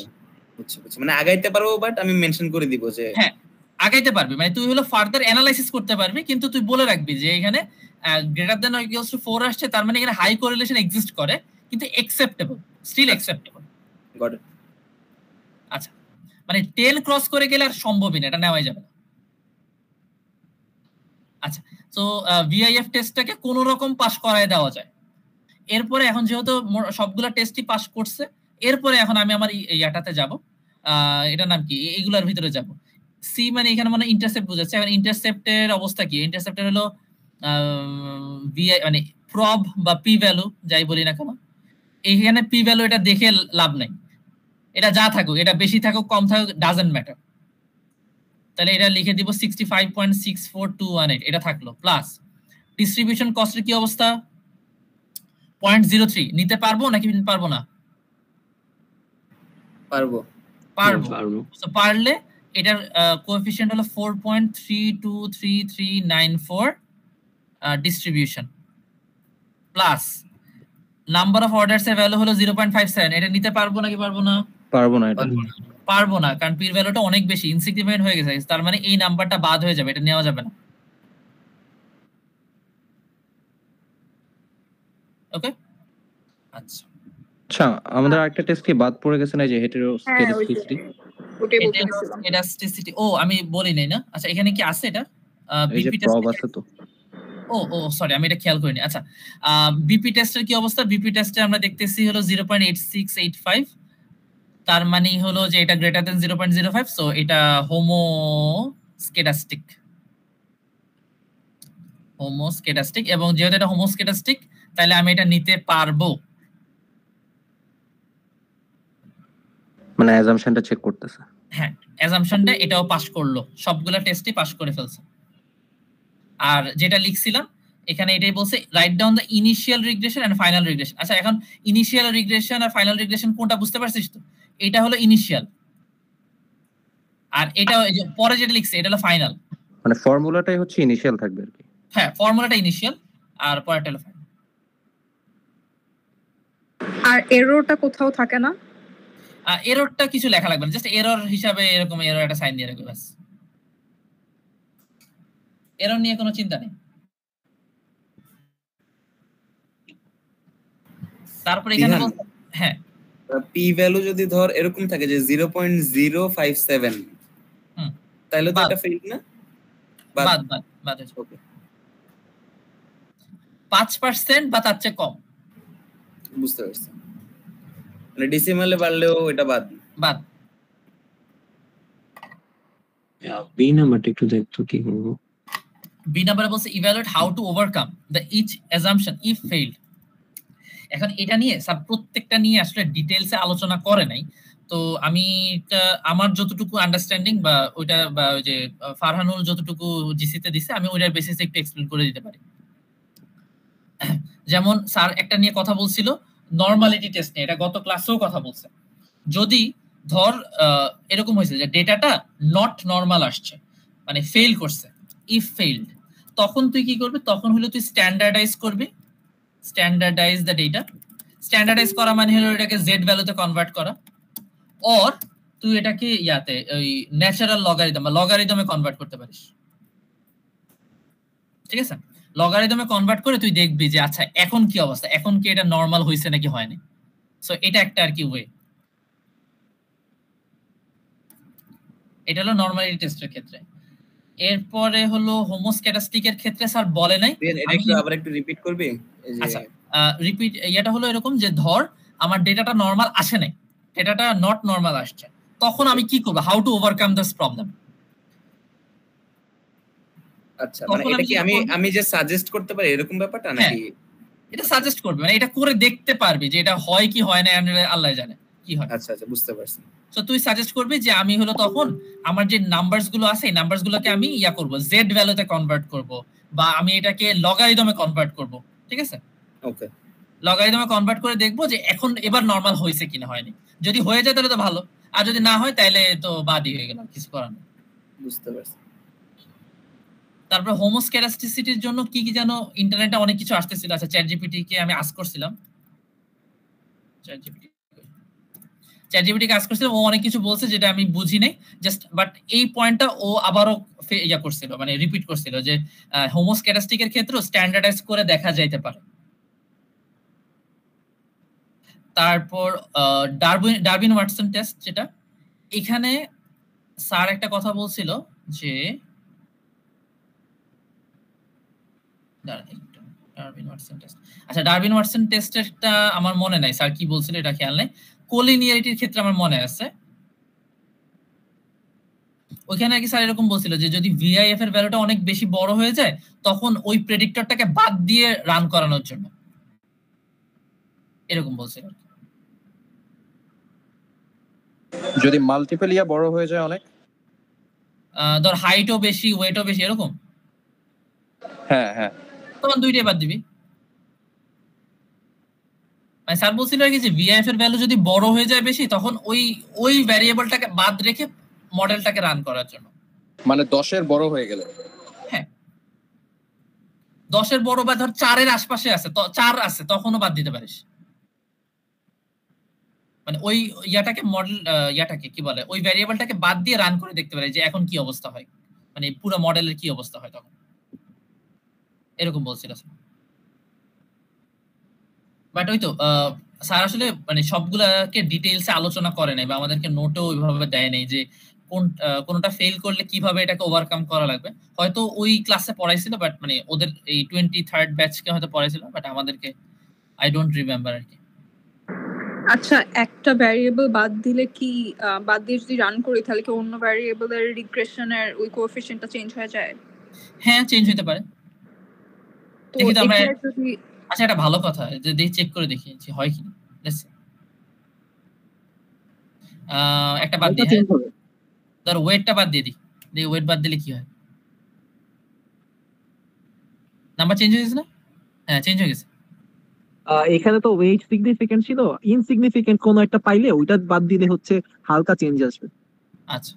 বুঝছি মানে আগাইতে পারবো বাট আমি মেনশন করে দিব যে হ্যাঁ আগাইতে পারবি মানে তুই হলো ফার্দার অ্যানালাইসিস করতে পারবি কিন্তু তুই বলে রাখবি যে এখানে greater than or equals to 4 আসছে তার মানে এখানে হাই কোরিলেশন এক্সিস্ট করে কিন্তু acceptable still acceptable got it আচ্ছা মানে 10 ক্রস করে গেলে আর সম্ভবই না এটা নেওয়াই যাবে না আচ্ছা সো ভিআইএফ টেস্টটাকে কোন রকম পাস করায় দেওয়া যায় এরপরে এখন যেহেতু সবগুলা টেস্টই পাস করছে এরপরে এখন আমি আমার ইয়াটাতে যাব এটা নাম কি এইগুলার ভিতরে যাব সি মানে এখানে মানে ইন্টারসেপ্ট বোঝাচ্ছে এখন ইন্টারসেপ্টের অবস্থা কি ইন্টারসেপ্টের হলো ভিআই মানে প্রব বা পি ভ্যালু যাই বলি না কেন এইখানে পি ভ্যালু এটা দেখে লাভ নাই এটা যা থাকুক এটা বেশি থাকুক কম থাকুক ডাজন্ট ম্যাটার তাহলে এটা লিখে দিব 65.64218 এটা থাকলো প্লাস ডিস্ট্রিবিউশন কস্টের কি অবস্থা 0.03 নিতে পারবো নাকি পারবো না পারবো সো পারলে এটার কোএফিশিয়েন্ট হলো 4.323394 distribution plus number of orders এর ভ্যালু হলো 0.57 এটা নিতে পারবো নাকি পারবো না এটা পারবো না কারণ পির ভ্যালুটা অনেক বেশি ইনসিগনিফিকেন্ট হয়ে গেছে তার মানে এই নাম্বারটা বাদ হয়ে যাবে এটা নেওয়া যাবে না ওকে আচ্ছা আচ্ছা আমাদের আরেকটা টেস্ট কি বাদ পড়ে গেছে না যে হেটেরোস্কেডাস্টিসিটি হেটেরোস্কেডাস্টিসিটি ও আমি বলি নাই না আচ্ছা এখানে কি আছে এটা বিপি টেস্ট আছে তো ও সরি আমি এটা খেয়াল করিনি আচ্ছা বিপি টেস্টের কি অবস্থা বিপি টেস্টে আমরা দেখতেছি হলো 0.8685 তার মানে হলো যে এটা গ্রেটার দ্যান 0.05 সো এটা হোমোস্কেডাস্টিক এবং যেহেতু এটা হোমোস্কেডাস্টিক তাহলে আমি এটা নিতে পারবো মানে অ্যাজাম্পশনটা চেক করতেছে হ্যাঁ অ্যাজাম্পশনটা এটাও পাস করলো সবগুলা টেস্টই পাস করে ফেলছে আর যেটা লিখছিলাম এখানে এটাই বলছে write down the initial regression and final regression. আচ্ছা এখন ইনিশিয়াল রিগ্রেশন আর ফাইনাল রিগ্রেশন কোনটা বুঝতে পারছিস তো? এটা হলো ইনিশিয়াল আর এটা পরে যেটা লিখছে এটা হলো ফাইনাল। মানে ফর্মুলাটাই হচ্ছে ইনিশিয়াল থাকবে আর কি। হ্যাঁ ফর্মুলাটা ইনিশিয়াল আর পরেরটা হলো ফাইনাল। আর এররটা কোথাও থাকে না? এররটা কিছু লেখা লাগবে না, জাস্ট এরর হিসাবে এরকম এরর একটা সাইন দিয়ে রাখবে ব্যাস। এরর নিয়ে কোনো চিন্তা নেই। তারপরে এখানে হ্যাঁ পি ভ্যালু যদি ধর এরকম থাকে যে 0.057 তাহলে তো এটা ফেল না? বাদ 5% বা তার চেয়ে কম। বুঝতে পারছি, মানে ডেসিমালে বাড়লেও এটা বাদ। বি নাম্বারটা একটু দেখতো কি করব। বি নাম্বারে বলছে evaluate how to overcome the each assumption if failed. এখন এটা নিয়ে স্যার প্রত্যেকটা নিয়ে আসলে ডিটেইলসে আলোচনা করে নাই, তো আমি আমার যতটুকু আন্ডারস্ট্যান্ডিং বা ওইটা বা ওই যে ফারহানুল যতটুকু জিসিতে দিছে আমি ওইটার বেসিসে একটু এক্সপ্লেইন করে দিতে পারি। যেমন স্যার একটা নিয়ে কথা বলছিল নরমালিটি টেস্ট নিয়ে, এটা গত ক্লাসেও কথা বলছে। যদি ধর এরকম হয়েছে যে ডেটাটা নট নরমাল আসছে মানে ফেল করছে, ইফ ফেইলড, তখন তুই কি করবি? তখন হলো তুই স্ট্যান্ডার্ডাইজ করবি, স্ট্যান্ডার্ডাইজ দ্য ডেটা। স্ট্যান্ডার্ডাইজ করা মানে হলো এটাকে জেড ভ্যালুতে কনভার্ট করা, অর তুই এটাকে ইয়াতে ওই ন্যাচারাল লগারিদম বা লগারিদমে কনভার্ট করতে পারিস। ঠিক আছে, লগারিদমে কনভার্ট করে তুই দেখবি যে আচ্ছা এখন কি অবস্থা, এখন কি এটা নরমাল হয়েছে নাকি হয়নি। সো এটা একটা আর কি ওয়ে। এটা হলো নরমালিটি টেস্টের ক্ষেত্রে। এরপরে হলো হোমোস্ক্যাটাস্টিকের ক্ষেত্রে স্যার বলে নাই, এটা একটু আবার একটু রিপিট করবি? আচ্ছা রিপিট, এটা হলো এরকম যে ধর আমার ডেটাটা নরমাল আসে নাই, ডেটাটা নট নরমাল আসছে, তখন আমি কি করব? How to overcome this problem. আচ্ছা মানে এটা কি আমি যে সাজেস্ট করতে পারি এরকম ব্যাপারটা নাকি? এটা সাজেস্ট করবে মানে এটা করে দেখতে পারবি যে এটা হয় কি হয় না, আল্লাহ জানে কি হয়। আচ্ছা বুঝতে পারছি। সো তুই সাজেস্ট করবি যে আমি হলো তখন আমার যে নাম্বারস গুলো আছে এই নাম্বারস গুলোকে আমি ইয়া করব, জেড ভ্যালুতে কনভার্ট করব, বা আমি এটাকে লগারিদমে কনভার্ট করব। ঠিক আছে, ওকে, লগারিদমে কনভার্ট করে দেখবো যে এখন এবার নরমাল হয়েছে কিনা হয়নি। যদি হয়ে যায় তাহলে তো ভালো, আর যদি না হয় তাহলে তো বাদই হয়ে গেল, কিছু করার নেই। বুঝতে পারছি। তারপর হোমোস্ক্যাটাস্টিসিটির জন্য কি কি যেন ইন্টারনেটে অনেক কিছু আসতেছিল। আচ্ছা চ্যাট জিপিটি কে আমি আস্ক করছিলাম, চ্যাট জিপিটি কে আস্ক করছিলাম, ও অনেক কিছু বলছে যেটা আমি বুঝি নাই জাস্ট, বাট এই পয়েন্টটা ও আবারও ইয়া করছিল মানে রিপিট করছিল যে হোমোস্ক্যাটাস্টিকের ক্ষেত্রে স্ট্যান্ডার্ডাইজ করে দেখা যাইতে পারে। তারপর ডারবিন ওয়াটসন টেস্ট, যেটা এখানে স্যার একটা কথা বলছিল যে আচ্ছা ডারবিন ওয়াটসন টেস্টেরটা আমার মনে নাই স্যার কি বলছিল, এটা খেয়াল নাই। কোলিনিয়ারিটির ক্ষেত্রে আমার মনে আছে, ওইখানে কি স্যার এরকম বলছিল যে যদি ভিআইএফ এর ভ্যালুটা অনেক বেশি বড় হয়ে যায় তখন ওই প্রেডিক্টরটাকে বাদ দিয়ে রান করানোর জন্য, এরকম বলছিল। যদি মাল্টিপল ইয়া বড় হয়ে যায় অনেক, ধর হাইটও বেশি ওয়েটও বেশি এরকম, হ্যাঁ তখন দুইটাই বাদ দিবি। মানে স্যার বলছিল আর কি যে ভিআইএফ এর ভ্যালু যদি বড় হয়ে যায় বেশি তখন ওই ভ্যারিয়েবলটাকে বাদ রেখে মডেলটাকে রান করার জন্য। মানে 10 এর বড় হয়ে গেলে, হ্যাঁ 10 এর বড় বা ধর 4 এর আশপাশে আছে, 4 আছে তখনও বাদ দিতে পারিস। মানে ওই ইয়াটাকে মডেল ইয়াটাকে কি বলে ওই ভ্যারিয়েবলটাকে বাদ দিয়ে রান করে দেখতে পারে যে এখন কি অবস্থা হয়, মানে পুরো মডেলের কি অবস্থা হয় তখন, এরকম বলছিল। বাট ওই তো স্যার আসলে মানে সবগুলাকে ডিটেইলসে আলোচনা করে নাই বা আমাদেরকে নোটও ওইভাবে দেয় নাই যে কোনটা ফেল করলে কিভাবে এটাকে ওভারকাম করা লাগবে। হয়তো ওই ক্লাসে পড়াইছিল বাট মানে ওদের এই 23rd ব্যাচকে হয়তো পড়াইছিল, বাট আমাদেরকে আই ডোন্ট রিমেম্বার আর কি। আচ্ছা একটা ভ্যারিয়েবল বাদ দিলে কি বাদ দিয়ে যদি রান করি তাহলে কি অন্য ভ্যারিয়েবলের রিগ্রেশনের ওই কোএফিশিয়েন্টটা চেঞ্জ হয়ে যায়? হ্যাঁ চেঞ্জ হতে পারে। তো দেখি তো আমরা, এটা যদি আচ্ছা এটা ভালো কথা যে দেখি চেক করে দেখি যে হয় কি। একটা বাদ দিই, ধর ওয়েটটা বাদ দিয়ে দিই, ওয়েট বাদ দিলে কি হয়। নাম্বার চেঞ্জ হয়ে গেছে না? হ্যাঁ চেঞ্জ হয়ে গেছে। এখানে তো ওয়েট সিগনিফিকেন্ট ছিল, ইনসিগনিফিকেন্ট কোন একটা পাইলে ওইটা বাদ দিলে হচ্ছে হালকা চেঞ্জ আসবে। আচ্ছা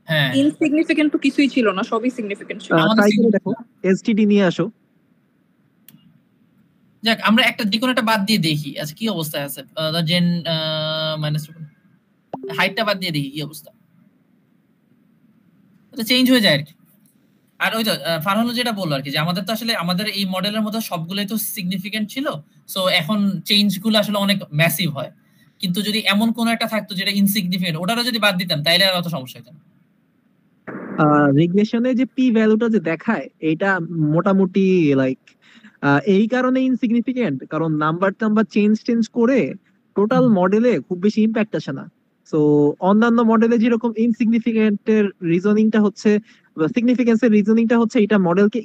হ্যাঁ ইনসিগনিফিকেন্ট তো কিছুই ছিল না, সবই সিগনিফিকেন্ট ছিল। আমাদের ট্রাই করে significant দেখো, এসটিডি নিয়ে আসো। যাক আমরা একটা যে কোনো একটা বাদ দিয়ে দেখি আচ্ছা কি অবস্থায় আছে। জেন মাইনাস হাইটটা বাদ দিয়ে দেখি কি অবস্থা, এটা চেঞ্জ হয়ে যায় আর কি। আর ওই তো ফারহানুল যেটা বললো আর কি, যে আমাদের তো আসলে আমাদের এই মডেলের মধ্যে সবগুলোই তো সিগনিফিকেন্ট ছিল, সো এখন চেঞ্জ গুলো আসলে অনেক ম্যাসিভ হয়। কিন্তু যদি এমন কোন একটা থাকতো যেটা ইনসিগনিফিকেন্ট, ওটারও যদি বাদ দিতাম তাইলে আর অত সমস্যা হতো না। রিগ্রেশনে যে পি ভ্যালুটা যে দেখায় এটা মোটামুটি লাইক এই কারণে ইনসিগনিফিকেন্ট, কারণ নাম্বার চেঞ্জ করে টোটাল মডেলে খুব বেশি ইম্প্যাক্ট আসে না। সো অন্যান্য মডেলে যেরকম ইনসিগনিফিকেন্টের রিজনিংটা হচ্ছে, সিগনিফিকেন্সের রিজনিংটা হচ্ছে এটা মডেলকে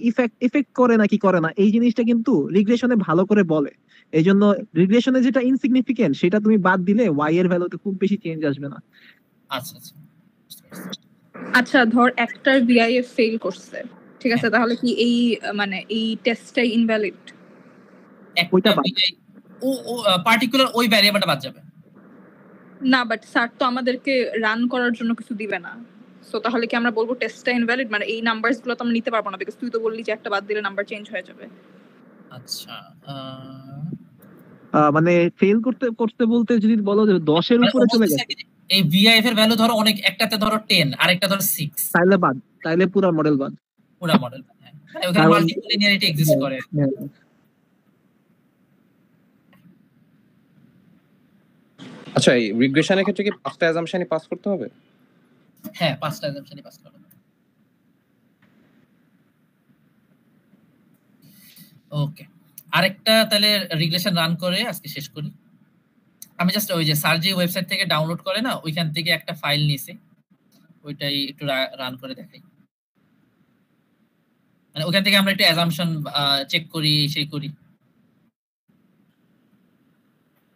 ইফেক্ট করে নাকি করে না, এই জিনিসটা কিন্তু রিগ্রেশনে ভালো করে বলে। এই জন্য রিগ্রেশনে যেটা ইনসিগনিফিকেন্ট সেটা তুমি বাদ দিলে ওয়াই এর ভ্যালুতে খুব বেশি চেঞ্জ আসবে না। আচ্ছা আচ্ছা আচ্ছা ধর একটার ভিআইএফ ফেল করছে, ঠিক আছে, তাহলে কি এই মানে এই টেস্টটাই ইনভ্যালিড? ওইটা বাদ। ও পার্টিকুলার ওই ভ্যারিয়েবলটা বাদ যাবে না, বাট স্যার তো আমাদেরকে রান করার জন্য কিছু দিবে না, সো তাহলে কি আমরা বলবো টেস্টটা ইনভ্যালিড? মানে এই নাম্বারস গুলো তো আমরা নিতে পারবো না, বিকজ তুই তো বললি যে একটা বাদ দিলে নাম্বার চেঞ্জ হয়ে যাবে। আচ্ছা মানে ফেল করতে বলতে যদি বলো যে 10 এর উপরে চলে গেছে, এই ভিআইএফ এর ভ্যালু ধরো অনেক, একটাতে ধরো 10 আর একটা ধরো 6, তাহলে বাদ, তাহলে পুরো মডেল বাদ। পুরো মডেল মানে ওখানে মাল্টিপল লিনিয়ারিটি এক্সিস্ট করে। আচ্ছা এই রিগ্রেশনের ক্ষেত্রে কি 5টা অ্যাজাম্পশনই পাস করতে হবে? হ্যাঁ 5টা অ্যাজাম্পশনই পাস করতে হবে। ওকে আরেকটা তাহলে রিগ্রেশন রান করে আজকে শেষ করি। আমি জাস্ট ওই যে সার্জি ওয়েবসাইট থেকে ডাউনলোড করে না, ওইখান থেকে একটা ফাইল নিয়েছি, ওইটাই একটু রান করে দেখাই। মানে ওখান থেকে আমরা একটু অ্যাজাম্পশন চেক করি, সেই করি।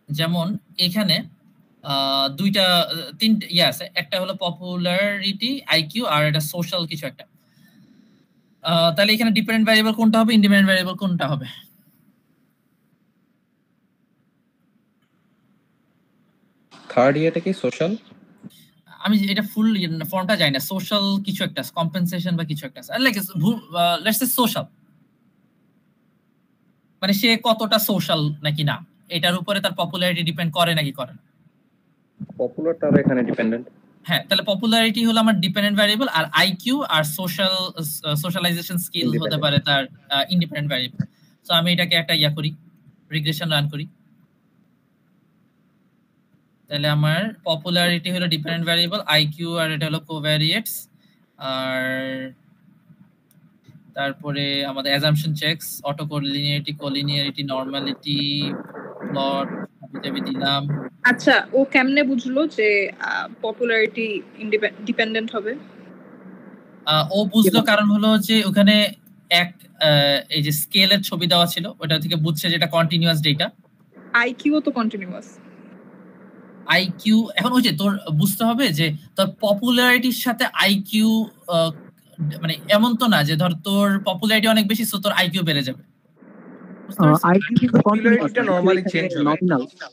যেমন এখানে দুইটা তিনটা ইয়ে আছে, একটা হলো পপুলারিটি আইকিউ আর একটা সোশ্যাল কিছু একটা। তাহলে এখানে ডিপেন্ডেন্ট ভ্যারিয়েবল কোনটা হবে, ইন্ডিপেন্ডেন্ট ভ্যারিয়েবল কোনটা হবে? থার্ড ইয়ারটা কি সোশ্যাল? আমি এটা ফুল ফর্মটা জানি না, সোশ্যাল কিছু একটা কম্পেনসেশন বা কিছু একটা লাইক লেটস সে সোশ্যাল, মানে সে কতটা সোশ্যাল নাকি না এটার উপরে তার পপুলারিটি ডিপেন্ড করে নাকি করে না। পপুলারটা এখানে ডিপেন্ডেন্ট। হ্যাঁ তাহলে পপুলারিটি হলো আমার ডিপেন্ডেন্ট ভ্যারিয়েবল, আর আইকিউ আর সোশ্যালাইজেশন স্কিল হতে পারে তার ইন্ডিপেন্ডেন্ট ভ্যারিয়েবল। সো আমি এটাকে একটা ইয়া করি, রিগ্রেশন রান করি। তাহলে আমার পপুলারিটি হলো ডিপেন্ডেন্ট ভ্যারিয়েবল, আইকিউ আর এটা হলো কোভ্যারিয়েটস, আর তারপরে আমাদের assumption checks, auto collinearity, collinearity, normality, plot আমি দিলাম। আচ্ছা ও কেমনে বুঝলো যে পপুলারিটি ডিপেন্ডেন্ট হবে? ও বুঝলো কারণ হলো যে ওখানে এক এই যে স্কেলের ছবি দেওয়া ছিল, ওটা থেকে বুঝছে যেটা কন্টিনিউয়াস ডেটা। আইকিউ তো কন্টিনিউয়াস। আইকিউ এখন ওই যে তোর বুঝতে হবে যে তোর পপুলারিটির সাথে আইকিউ মানে এমন তো না যে ধর তোর পপুলারিটি অনেক বেশি সো তোর আইকিউ বেড়ে যাবে। পপুলারিটিটা নরমালি চেঞ্জ হবে।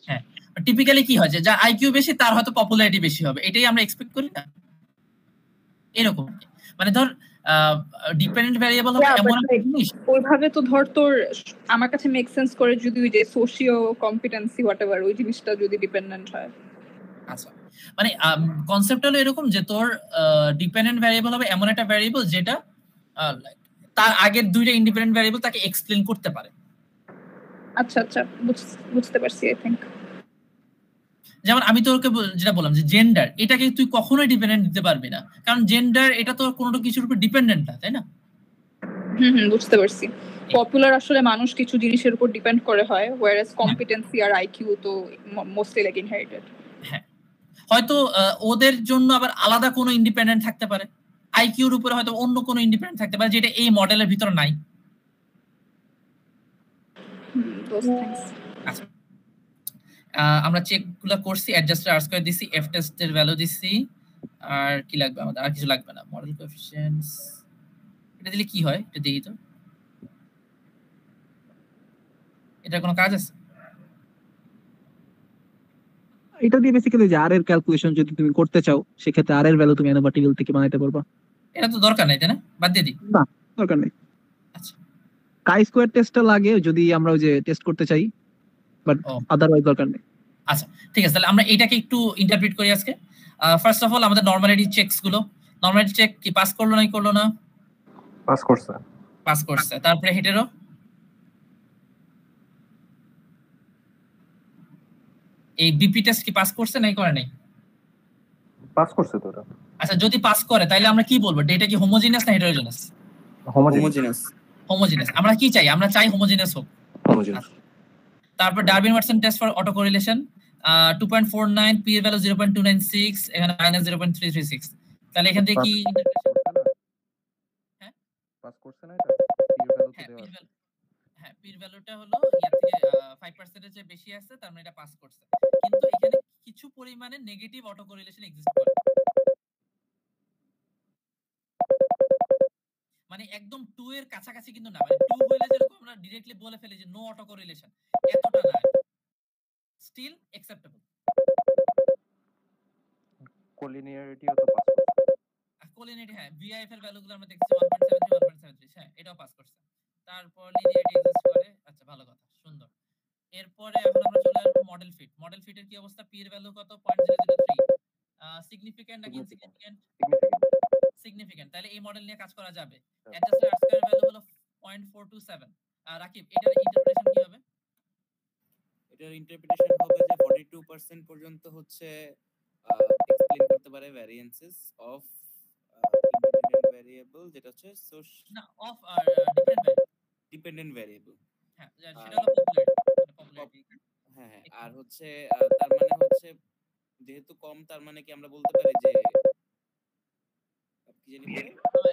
হ্যাঁ টিপিক্যালি কি হয় যে যার আইকিউ বেশি তার হয়তো পপুলারিটি বেশি হবে, এটাই আমরা এক্সপেক্ট করি না এরকম। মানে ধর ডিপেন্ডেন্ট ভ্যারিয়েবল হবে এমন একটা জিনিস, ওইভাবে তো ধর তোর আমার কাছে মেক সেন্স করে যদি ওই যে সোশিও কম্পিটেন্সি হোয়াটএভার ওই জিনিসটা যদি ডিপেন্ডেন্ট হয়। আচ্ছা মানে কনসেপ্ট হলো এরকম যে তোর ডিপেন্ডেন্ট ভ্যারিয়েবল হবে এমন একটা ভ্যারিয়েবল যেটা তার আগের দুইটা ইন্ডিপেন্ডেন্ট ভ্যারিয়েবল তাকে এক্সপ্লেইন করতে পারে। আচ্ছা আচ্ছা বুঝতে পারছি আই থিংক। যেমন আমি তোকে যেটা বললাম যে জেন্ডার, এটাকে তুই কখনোই ডিপেন্ডেন্ট দিতে পারবি না, কারণ জেন্ডার এটা তো কোনো কিছুর উপর ডিপেন্ডেন্ট না, তাই না? বুঝতে পারছি। পপুলার আসলে মানুষ কিছু জিনিসের উপর ডিপেন্ড করে হয়, whereas কম্পিটেন্সি আর আইকিউ তো মোস্টলি লাইক ইনহেরিটেড। হ্যাঁ হয়তো ওদের জন্য আবার আলাদা কোনো ইন্ডিপেন্ডেন্ট থাকতে পারে, আইকিউর উপরে হয়তো অন্য কোনো ইন্ডিপেন্ডেন্ট থাকতে পারে যেটা এই মডেলের ভিতর নাই। আচ্ছা আমরা চেকগুলো করছি, অ্যাডজাস্টেড আর স্কয়ার দিছি, এফ টেস্টের ভ্যালু দিছি, আর কি লাগবে আমাদের? আর কিছু লাগবে না। মডেল কোএফিসিয়েন্টস এটা দিলে কি হয় এটা দেখি তো। এটা কোনো কাজ আছে? এটা দিয়ে বেসিক্যালি যে আর এর ক্যালকুলেশন যদি তুমি করতে চাও সেক্ষেত্রে আর এর ভ্যালু তুমি n/t থেকে বানাইতে পারবা। এটা তো দরকার নাই তাই না, বাদ দিয়ে দিই। না দরকার নেই। আচ্ছা কাই স্কয়ার টেস্টটা লাগে যদি আমরা ওই যে টেস্ট করতে চাই, বাট আদারওয়াইজ দরকার নেই। আচ্ছা ঠিক আছে, তাহলে আমরা এটাকে একটু ইন্টারপ্রিট করি আজকে। ফার্স্ট অফ অল আমাদের নরমালিটি চেকস গুলো, নরমালিটি চেক কি পাস করলো না করলো না? পাস করছে। পাস করছে। তারপরে হেটেরো এই বিপি টেস্ট কি পাস করছে নাই করে নাই? পাস করছে তো এটা। আচ্ছা যদি পাস করে তাহলে আমরা কি বলবো, ডেটা কি হোমোজিনিয়াস না হেটেরোজেনাস? হোমোজেনাস। হোমোজিনিয়াস। আমরা কি চাই? আমরা চাই হোমোজিনিয়াস হোক। হোমোজিনিয়াস। তারপর Darwin-Watson test for auto correlation 2.49, P এর ভ্যালু 0.296, এখানে -0.336। তাহলে এখান থেকে কি হ্যাঁ পাস করছে না এটা? পি এর ভ্যালু তো দেওয়া। হ্যাঁ পির ভ্যালুটা হলো ইয়ার থেকে 5% এর চেয়ে বেশি আছে, তার মানে এটা পাস করছে। কিন্তু এখানে কিছু পরিমাণে নেগেটিভ অটো কোরিলেশন এক্সিস্ট করে, মানে একদম 2 এর কাছাকাছি কিন্তু না, মানে 2 হইলে যেরকম আমরা डायरेक्टली বলে ফেলি যে নো অটো কোরিলেশন, এতটা না, স্টিল অ্যাকসেপ্টেবল। কোলিনিয়ারিটিও তো পাস করছে। কোলিনিয়ারিটি হ্যাঁ, ভিআইএফ এর ভ্যালুগুলো আমরা দেখছি 1.73 1.73, হ্যাঁ এটাও পাস করছে। তারপর লিনিয়ারিটি এক্সিস্ট করে, আচ্ছা ভালো কথা, সুন্দর। এরপরে এখন আমরা চলে আসবো মডেল ফিট। মডেল ফিটের কি অবস্থা? পি এর ভ্যালু কত? 0.003। সিগনিফিক্যান্ট নাকি ইনসিগনিফিক্যান্ট? সিগনিফিক্যান্ট। তাহলে এই মডেল নিয়ে কাজ করা যাবে। অ্যাডজাস্টেড আর স্কয়ার ভ্যালু হলো 0.427। রাকিব এটার ইন্টারপ্রিটেশন কি হবে? এটার ইন্টারপ্রিটেশন হবে যে 42% পর্যন্ত হচ্ছে এক্সপ্লেইন করতে পারে ভ্যারিয়েন্সেস অফ ইন্ডিপেন্ডেন্ট ভ্যারিয়েবল, যেটা হচ্ছে না অফ আর ডিপেন্ডেন্ট ভ্যারিয়েবল। হ্যাঁ সেটা হলো পপুলারিটি। হ্যাঁ হ্যাঁ, আর হচ্ছে তার মানে হচ্ছে যেহেতু কম, তার মানে কি আমরা বলতে পারি যে কি জানি বলে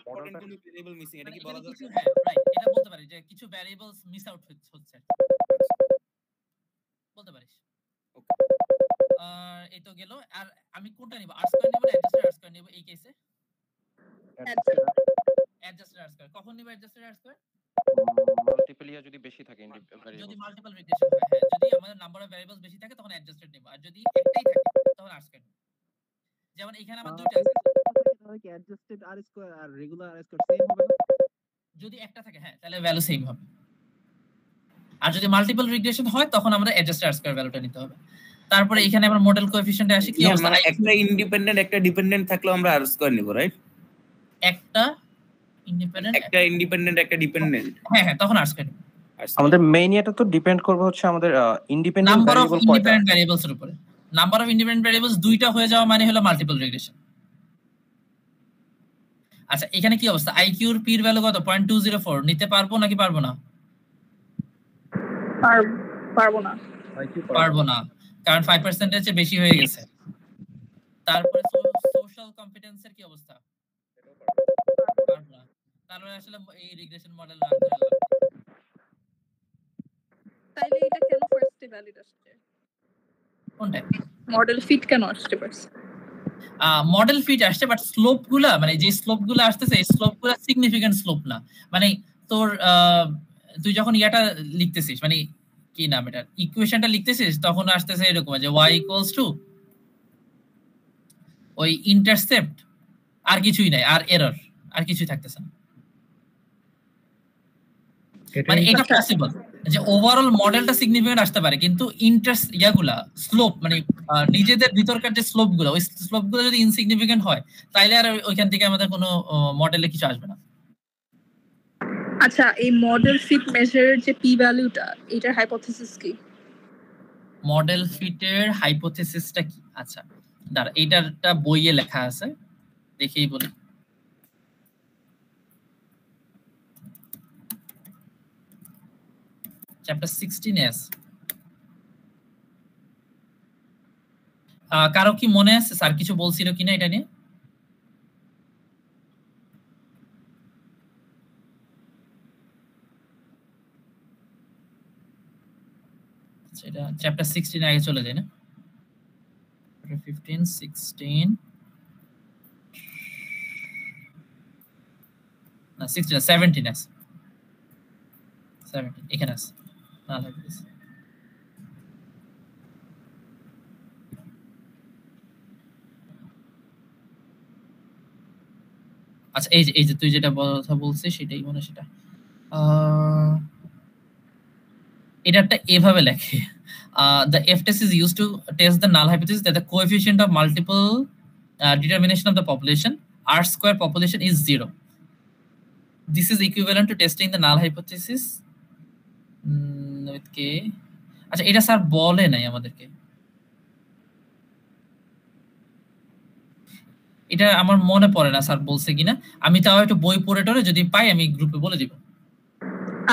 ইম্পর্টেন্ট কোন ভ্যারিয়েবল মিসিং, এটা কি বলা দরকার? হ্যাঁ রাইট, এটা বলতে পারি যে কিছু ভ্যারিয়েবলস মিস আউট হচ্ছে, বলতে পারিস। ওকে, আর এই তো গেল। আর আমি কোনটা নিব, আর স্কয়ার নিব না অ্যাডজাস্টেড আর স্কয়ার নিব এই কেসে? অ্যাডজাস্টেড আর স্কয়ার। কখন নিব অ্যাডজাস্টেড আর স্কয়ার? মাল্টিপলিয়া যদি বেশি থাকে ভ্যারিয়েবল, যদি মাল্টিপল রিগ্রেশন হয়, হ্যাঁ যদি আমাদের নাম্বার অফ ভ্যারিয়েবলস বেশি থাকে তখন অ্যাডজাস্টেড নিব, আর যদি একটাই থাকে তখন আর স্কয়ার নিব। যেমন এখানে আমার দুইটা আছে, তাহলে কি অ্যাডজাস্টেড আর স্কয়ার আর রেগুলার আর স্কয়ার সেম হবে না? যদি একটা থাকে হ্যাঁ তাহলে ভ্যালু সেম হবে, আর যদি মাল্টিপল রিগ্রেশন হয় তখন আমরা অ্যাডজাস্টেড আর স্কয়ার ভ্যালুটা নিতে হবে। তারপরে এখানে আমরা মডেল কোএফিশিয়েন্টে আসি। কি অবস্থা? মানে একটা ইন্ডিপেন্ডেন্ট একটা ডিপেন্ডেন্ট থাকলেও আমরা আর স্কয়ার নিব, রাইট? একটা ইন্ডিপেন্ডেন্ট একটা ডিপেন্ডেন্ট হ্যাঁ হ্যাঁ তখন আর স্কয়ার নিব। আমাদের মেইন এটা তো ডিপেন্ড করবে হচ্ছে আমাদের ইন্ডিপেন্ডেন্ট নাম্বার অফ ভ্যারিয়েবল কয়টা। ইন্ডিপেন্ডেন্ট ভ্যারিয়েবলস এর উপরে। নাম্বার অফ ইন্ডিপেন্ডেন্ট ভ্যারিয়েবলস দুইটা হয়ে যাওয়া মানে হলো মাল্টিপল রিগ্রেশন। আচ্ছা এখানে কি অবস্থা? আইকিউর পি এর ভ্যালু কত? 0.204 নিতে পারবো নাকি পারবো না? পারবো না। পারবো না, কারণ 5% এর চেয়ে বেশি হয়ে গেছে। তারপরে সোশ্যাল কম্পিটেন্সের কি অবস্থা? পারবো না। তারপরে আসলে এই রিগ্রেশন মডেল রান করে লাভ। তাইলে এটা কেন ফার্স্টে ভ্যালিড আসছে? কোনটা? মডেল ফিট কেন আসছে ফার্স্ট? মডেল ফিট আসছে, বাট স্লোপগুলা মানে যে স্লোপগুলা আসতেছে এই স্লোপগুলা সিগনিফিক্যান্ট স্লোপ না। মানে তোর তুই যখন ইয়াটা লিখতেছিস, মানে কি নাম এটা, ইকুয়েশনটা লিখতেছিস, তখন আসতেছে এরকম যে y = ওই ইন্টারসেপ্ট আর কিছুই নাই, আর এরর আর কিছুই থাকতেছে না। মানে এটা পসিবল যে ওভারঅল মডেলটা সিগনিফিক্যান্ট আসতে পারে, কিন্তু ইয়াগুলা স্লোপ মানে নিজেদের ভিতরকার যে স্লোপগুলো, ওই স্লোপগুলো যদি ইনসিগনিফিক্যান্ট হয় তাইলে আর ওইখান থেকে আমাদের কোনো মডেলে কিছু আসবে না। আচ্ছা এই মডেল ফিট মেজারের যে পি ভ্যালুটা, এটার হাইপোথিসিস কি? মডেল ফিটের হাইপোথিসিসটা কি? আচ্ছা দাঁড়া, এইটারটা বইয়ে লেখা আছে, দেখেই বলি। চ্যাপ্টার 16 এ আছে। কারো কি মনে আছে স্যার কিছু বলছিল কিনা এটা নিয়ে? এটা চ্যাপ্টার 16 আগে চলে যায় না? 15 16 না 16 17 আছে, 17 এখানে আছে। নাল হাইপোথিসিস। আচ্ছা এই যে তুই যেটা কথা বলছিস সেটাই মনে সেটা এটা একটা এভাবে লেখে the F test is used to test the null hypothesis that the coefficient of multiple determination of the population R square population is 0. This is equivalent to testing the null hypothesis with K. আচ্ছা এটা sir বলে নাই আমাদেরকে, এটা আমার মনে পড়ে না স্যার বলছে কিনা, আমি তাও একটু বই পড়ে টরে যদি পাই আমি গ্রুপে বলে দিব।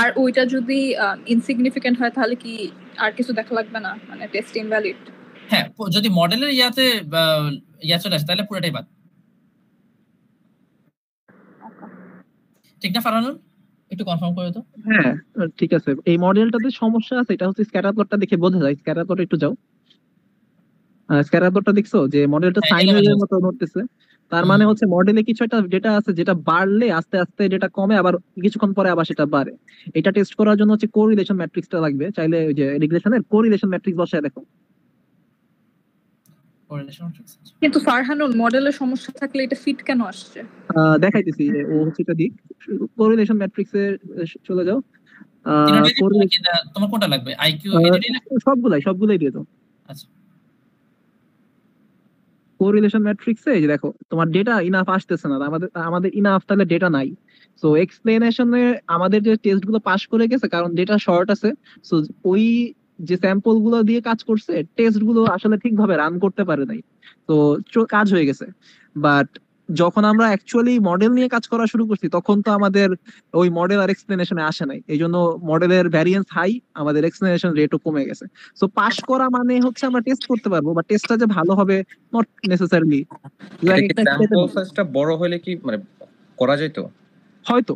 আর ওইটা যদি ইনসিগনিফিকেন্ট হয় তাহলে কি আর কিছু দেখা লাগবে না, মানে টেস্ট ইনভ্যালিড? হ্যাঁ, যদি মডেলের ইয়াতে ইয়া চলে আসে তাহলে পুরোটাই বাদ। ঠিক না ফারহানুর, একটু কনফার্ম করে তো। হ্যাঁ ঠিক আছে, এই মডেলটাতে সমস্যা আছে, এটা হচ্ছে স্ক্যাটার প্লটটা দেখে বোঝা যায়। স্ক্যাটার প্লটে একটু যাও, স্ক্যাটার প্লটটা দেখছো যে মডেলটা সাইন ওয়েভের মতো নড়তেছে, তার মানে হচ্ছে মডেলে কিছু একটা ডেটা আছে যেটা বাড়লে আস্তে আস্তে ডেটা কমে, আবার কিছুক্ষণ পরে আবার সেটা বাড়ে। এটা টেস্ট করার জন্য হচ্ছে কোরিলেশন ম্যাট্রিক্সটা লাগবে, চাইলে ওই যে রিগ্রেশনের কোরিলেশন ম্যাট্রিক্স বসায় দেখো। কিন্তু ফারহানুর মডেলের সমস্যা থাকলে এটা ফিট কেন আসছে? দেখাইতেছি, ও হচ্ছে এটা দিক কোরিলেশন ম্যাট্রিক্সে চলে যাও। তোমার কোনটা লাগবে? আইকিউ সবগুলাই দিয়ে দাও। আচ্ছা, কোরিলেশন ম্যাট্রিক্সে এই যে দেখো তোমার ডেটা ইনাফ আসতেছে না, আমাদের ইনাফ তাহলে ডেটা নাই। সো এক্সপ্লেনেশনে আমাদের যে টেস্ট গুলো পাস করে গেছে কারণ ডেটা শর্ট আছে, সো ওই যে স্যাম্পল গুলো দিয়ে কাজ করছে টেস্ট গুলো আসলে ঠিকভাবে রান করতে পারে নাই, তো কাজ হয়ে গেছে। বাট যখন আমরা অ্যাকচুয়ালি মডেল নিয়ে কাজ করা শুরু করছি তখন তো আমাদের ওই মডেল আর এক্সপ্লেনেশনে আসে নাই, এই জন্য মডেলের ভ্যারিয়েন্স হাই, আমাদের এক্সপ্লেনেশন রেটও কমে গেছে। সো পাস করা মানে হচ্ছে আমরা টেস্ট করতে পারবো, বা টেস্টটা যে ভালো হবে নট নেসেসারিলি। স্যাম্পল সাইজটা বড় হলে কি মানে করা যেত? হয়তো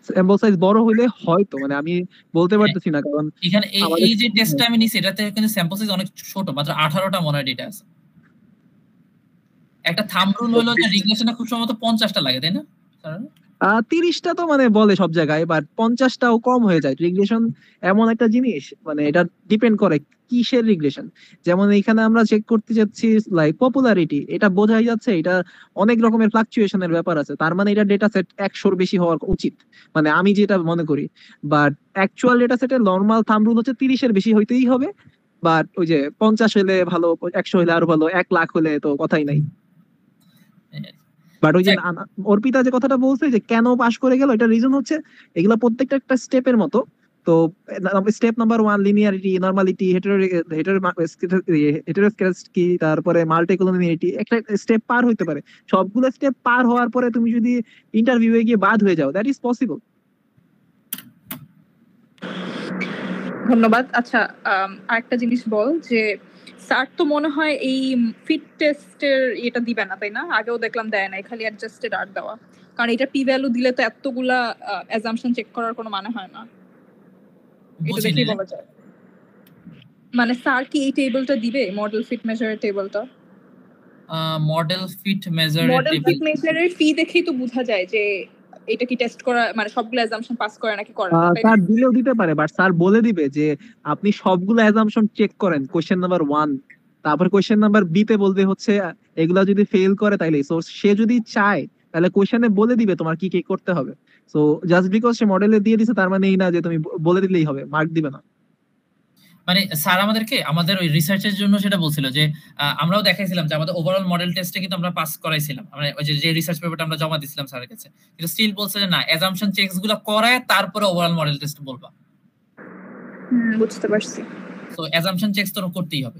স্যাম্পল সাইজ বড় হইলে হয়তো, মানে আমি বলতে পারতেছি না, কারণ এখানে এই যে টেস্টটা আমি নিছি এটাতে কিন্তু স্যাম্পল সাইজ অনেক ছোট, মাত্র 18টা মনে হয় ডেটা আছে। একটা থাম্ব রুল হলো যে রিগ্রেশনে খুব সম্ভবত 50টা লাগে, তাই না? 30টা তো মানে বলে সব জায়গায়, বাট 50টাও কম হয়ে যায়। রিগ্রেশন এমন একটা জিনিস, মানে এটা ডিপেন্ড করে কিসের রিগ্রেশন। যেমন এখানে আমরা চেক করতে যাচ্ছি লাইক পপুলারিটি, এটা বোঝাই যাচ্ছে এটা অনেক রকমের ফ্লাকচুয়েশনের ব্যাপার আছে, তার মানে এটা ডেটা সেট 100-র বেশি হওয়ার উচিত, মানে আমি যেটা মনে করি। বাট অ্যাকচুয়াল ডেটা সেটের নর্মাল থাম্ব রুল হচ্ছে 30-এর বেশি হইতেই হবে। বাট ওই যে 50 হইলে ভালো, 100 হইলে আরো ভালো, 1 লাখ হলে তো কথাই নাই। বাট ওই যে অর্পিতা যে কথাটা বলছে যে কেন পাস করে গেল, এটা রিজন হচ্ছে এগুলা প্রত্যেকটা একটা স্টেপের মতো। তো স্টেপ নাম্বার 1 লিনিয়ারিটি, নরমালিটি, হেটেরোস্ক্যালাস্টিসিটি, তারপরে মাল্টিকোলিনিয়ারিটি, একটা স্টেপ পার হইতে পারে। সবগুলো স্টেপ পার হওয়ার পরে তুমি যদি ইন্টারভিউয়ে গিয়ে বাদ হয়ে যাও, দ্যাট ইজ পসিবল। ধন্যবাদ। আচ্ছা, আরেকটা জিনিস বল যে স্যার তো মনে হয় এই ফিট টেস্টের এটা দিবে না, তাই না? আগেও দেখলাম দেয় না, খালি অ্যাডজাস্টেড আর দেওয়া, কারণ এটা পি ভ্যালু দিলে তো এতগুলা অ্যাজাম্পশন চেক করার কোনো মানে হয় না। এটা দেখেই বলা যায়। মানে স্যার কি এই টেবিলটা দিবে, মডেল ফিট মেজারের টেবিলটা? মডেল ফিট মেজারের ফি দেখেই তো বোঝা যায় যে এটা কি টেস্ট করা, মানে সবগুলো অ্যাজাম্পশন পাস করে নাকি করে না। স্যার দিলেও দিতে পারে, বাট স্যার বলে দিবে যে আপনি সবগুলো অ্যাজাম্পশন চেক করেন কোশ্চেন নাম্বার 1, তারপর কোশ্চেন নাম্বার বি তে বলবে হচ্ছে এগুলা যদি ফেল করে তাইলে, সো সে যদি চায় তাহলে কোশ্চেনে বলে দিবে তোমার কি কি করতে হবে। সো জাস্ট বিকজ সে মডেলে দিয়ে দিছে তার মানে এই না যে তুমি বলে দিলেই হবে, মার্ক দিবে না। মানে স্যার আমাদেরকে আমাদের ওই রিসার্চের জন্য সেটা বলছিল যে আমরাও দেখাইছিলাম যে আমাদের ওভারঅল মডেল টেস্টে কিন্তু আমরা পাস করাইছিলাম, মানে ওই যে রিসার্চ পেপারটা আমরা জমা দিছিলাম স্যারের কাছে, কিন্তু স্টিল বলছে যে না, অ্যাজাম্পশন চেকস গুলো করায় তারপরে ওভারঅল মডেল টেস্ট বলবা। বুঝতে পারছি। সো অ্যাজাম্পশন চেকস তো করতেই হবে।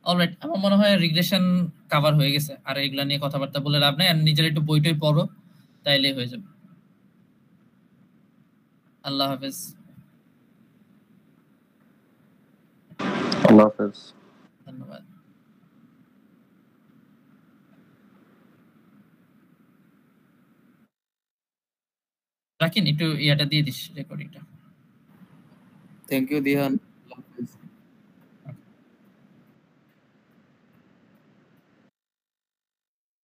অলরাইট, আমার মনে হয় রিগ্রেশন কভার হয়ে গেছে, আর এগুলা নিয়ে কথাবার্তা বলে লাভ নেই, আর নিজের একটু বইটই পড়ো তাইলে হয়ে যাবে। আল্লাহ হাফেজ। আল্লাহ হাফেজ। ধন্যবাদ। রাকিন একটু ইয়াটা দিয়ে দিস রেকর্ডিংটা। Thank you Dihan. আল্লাহ হাফেজ।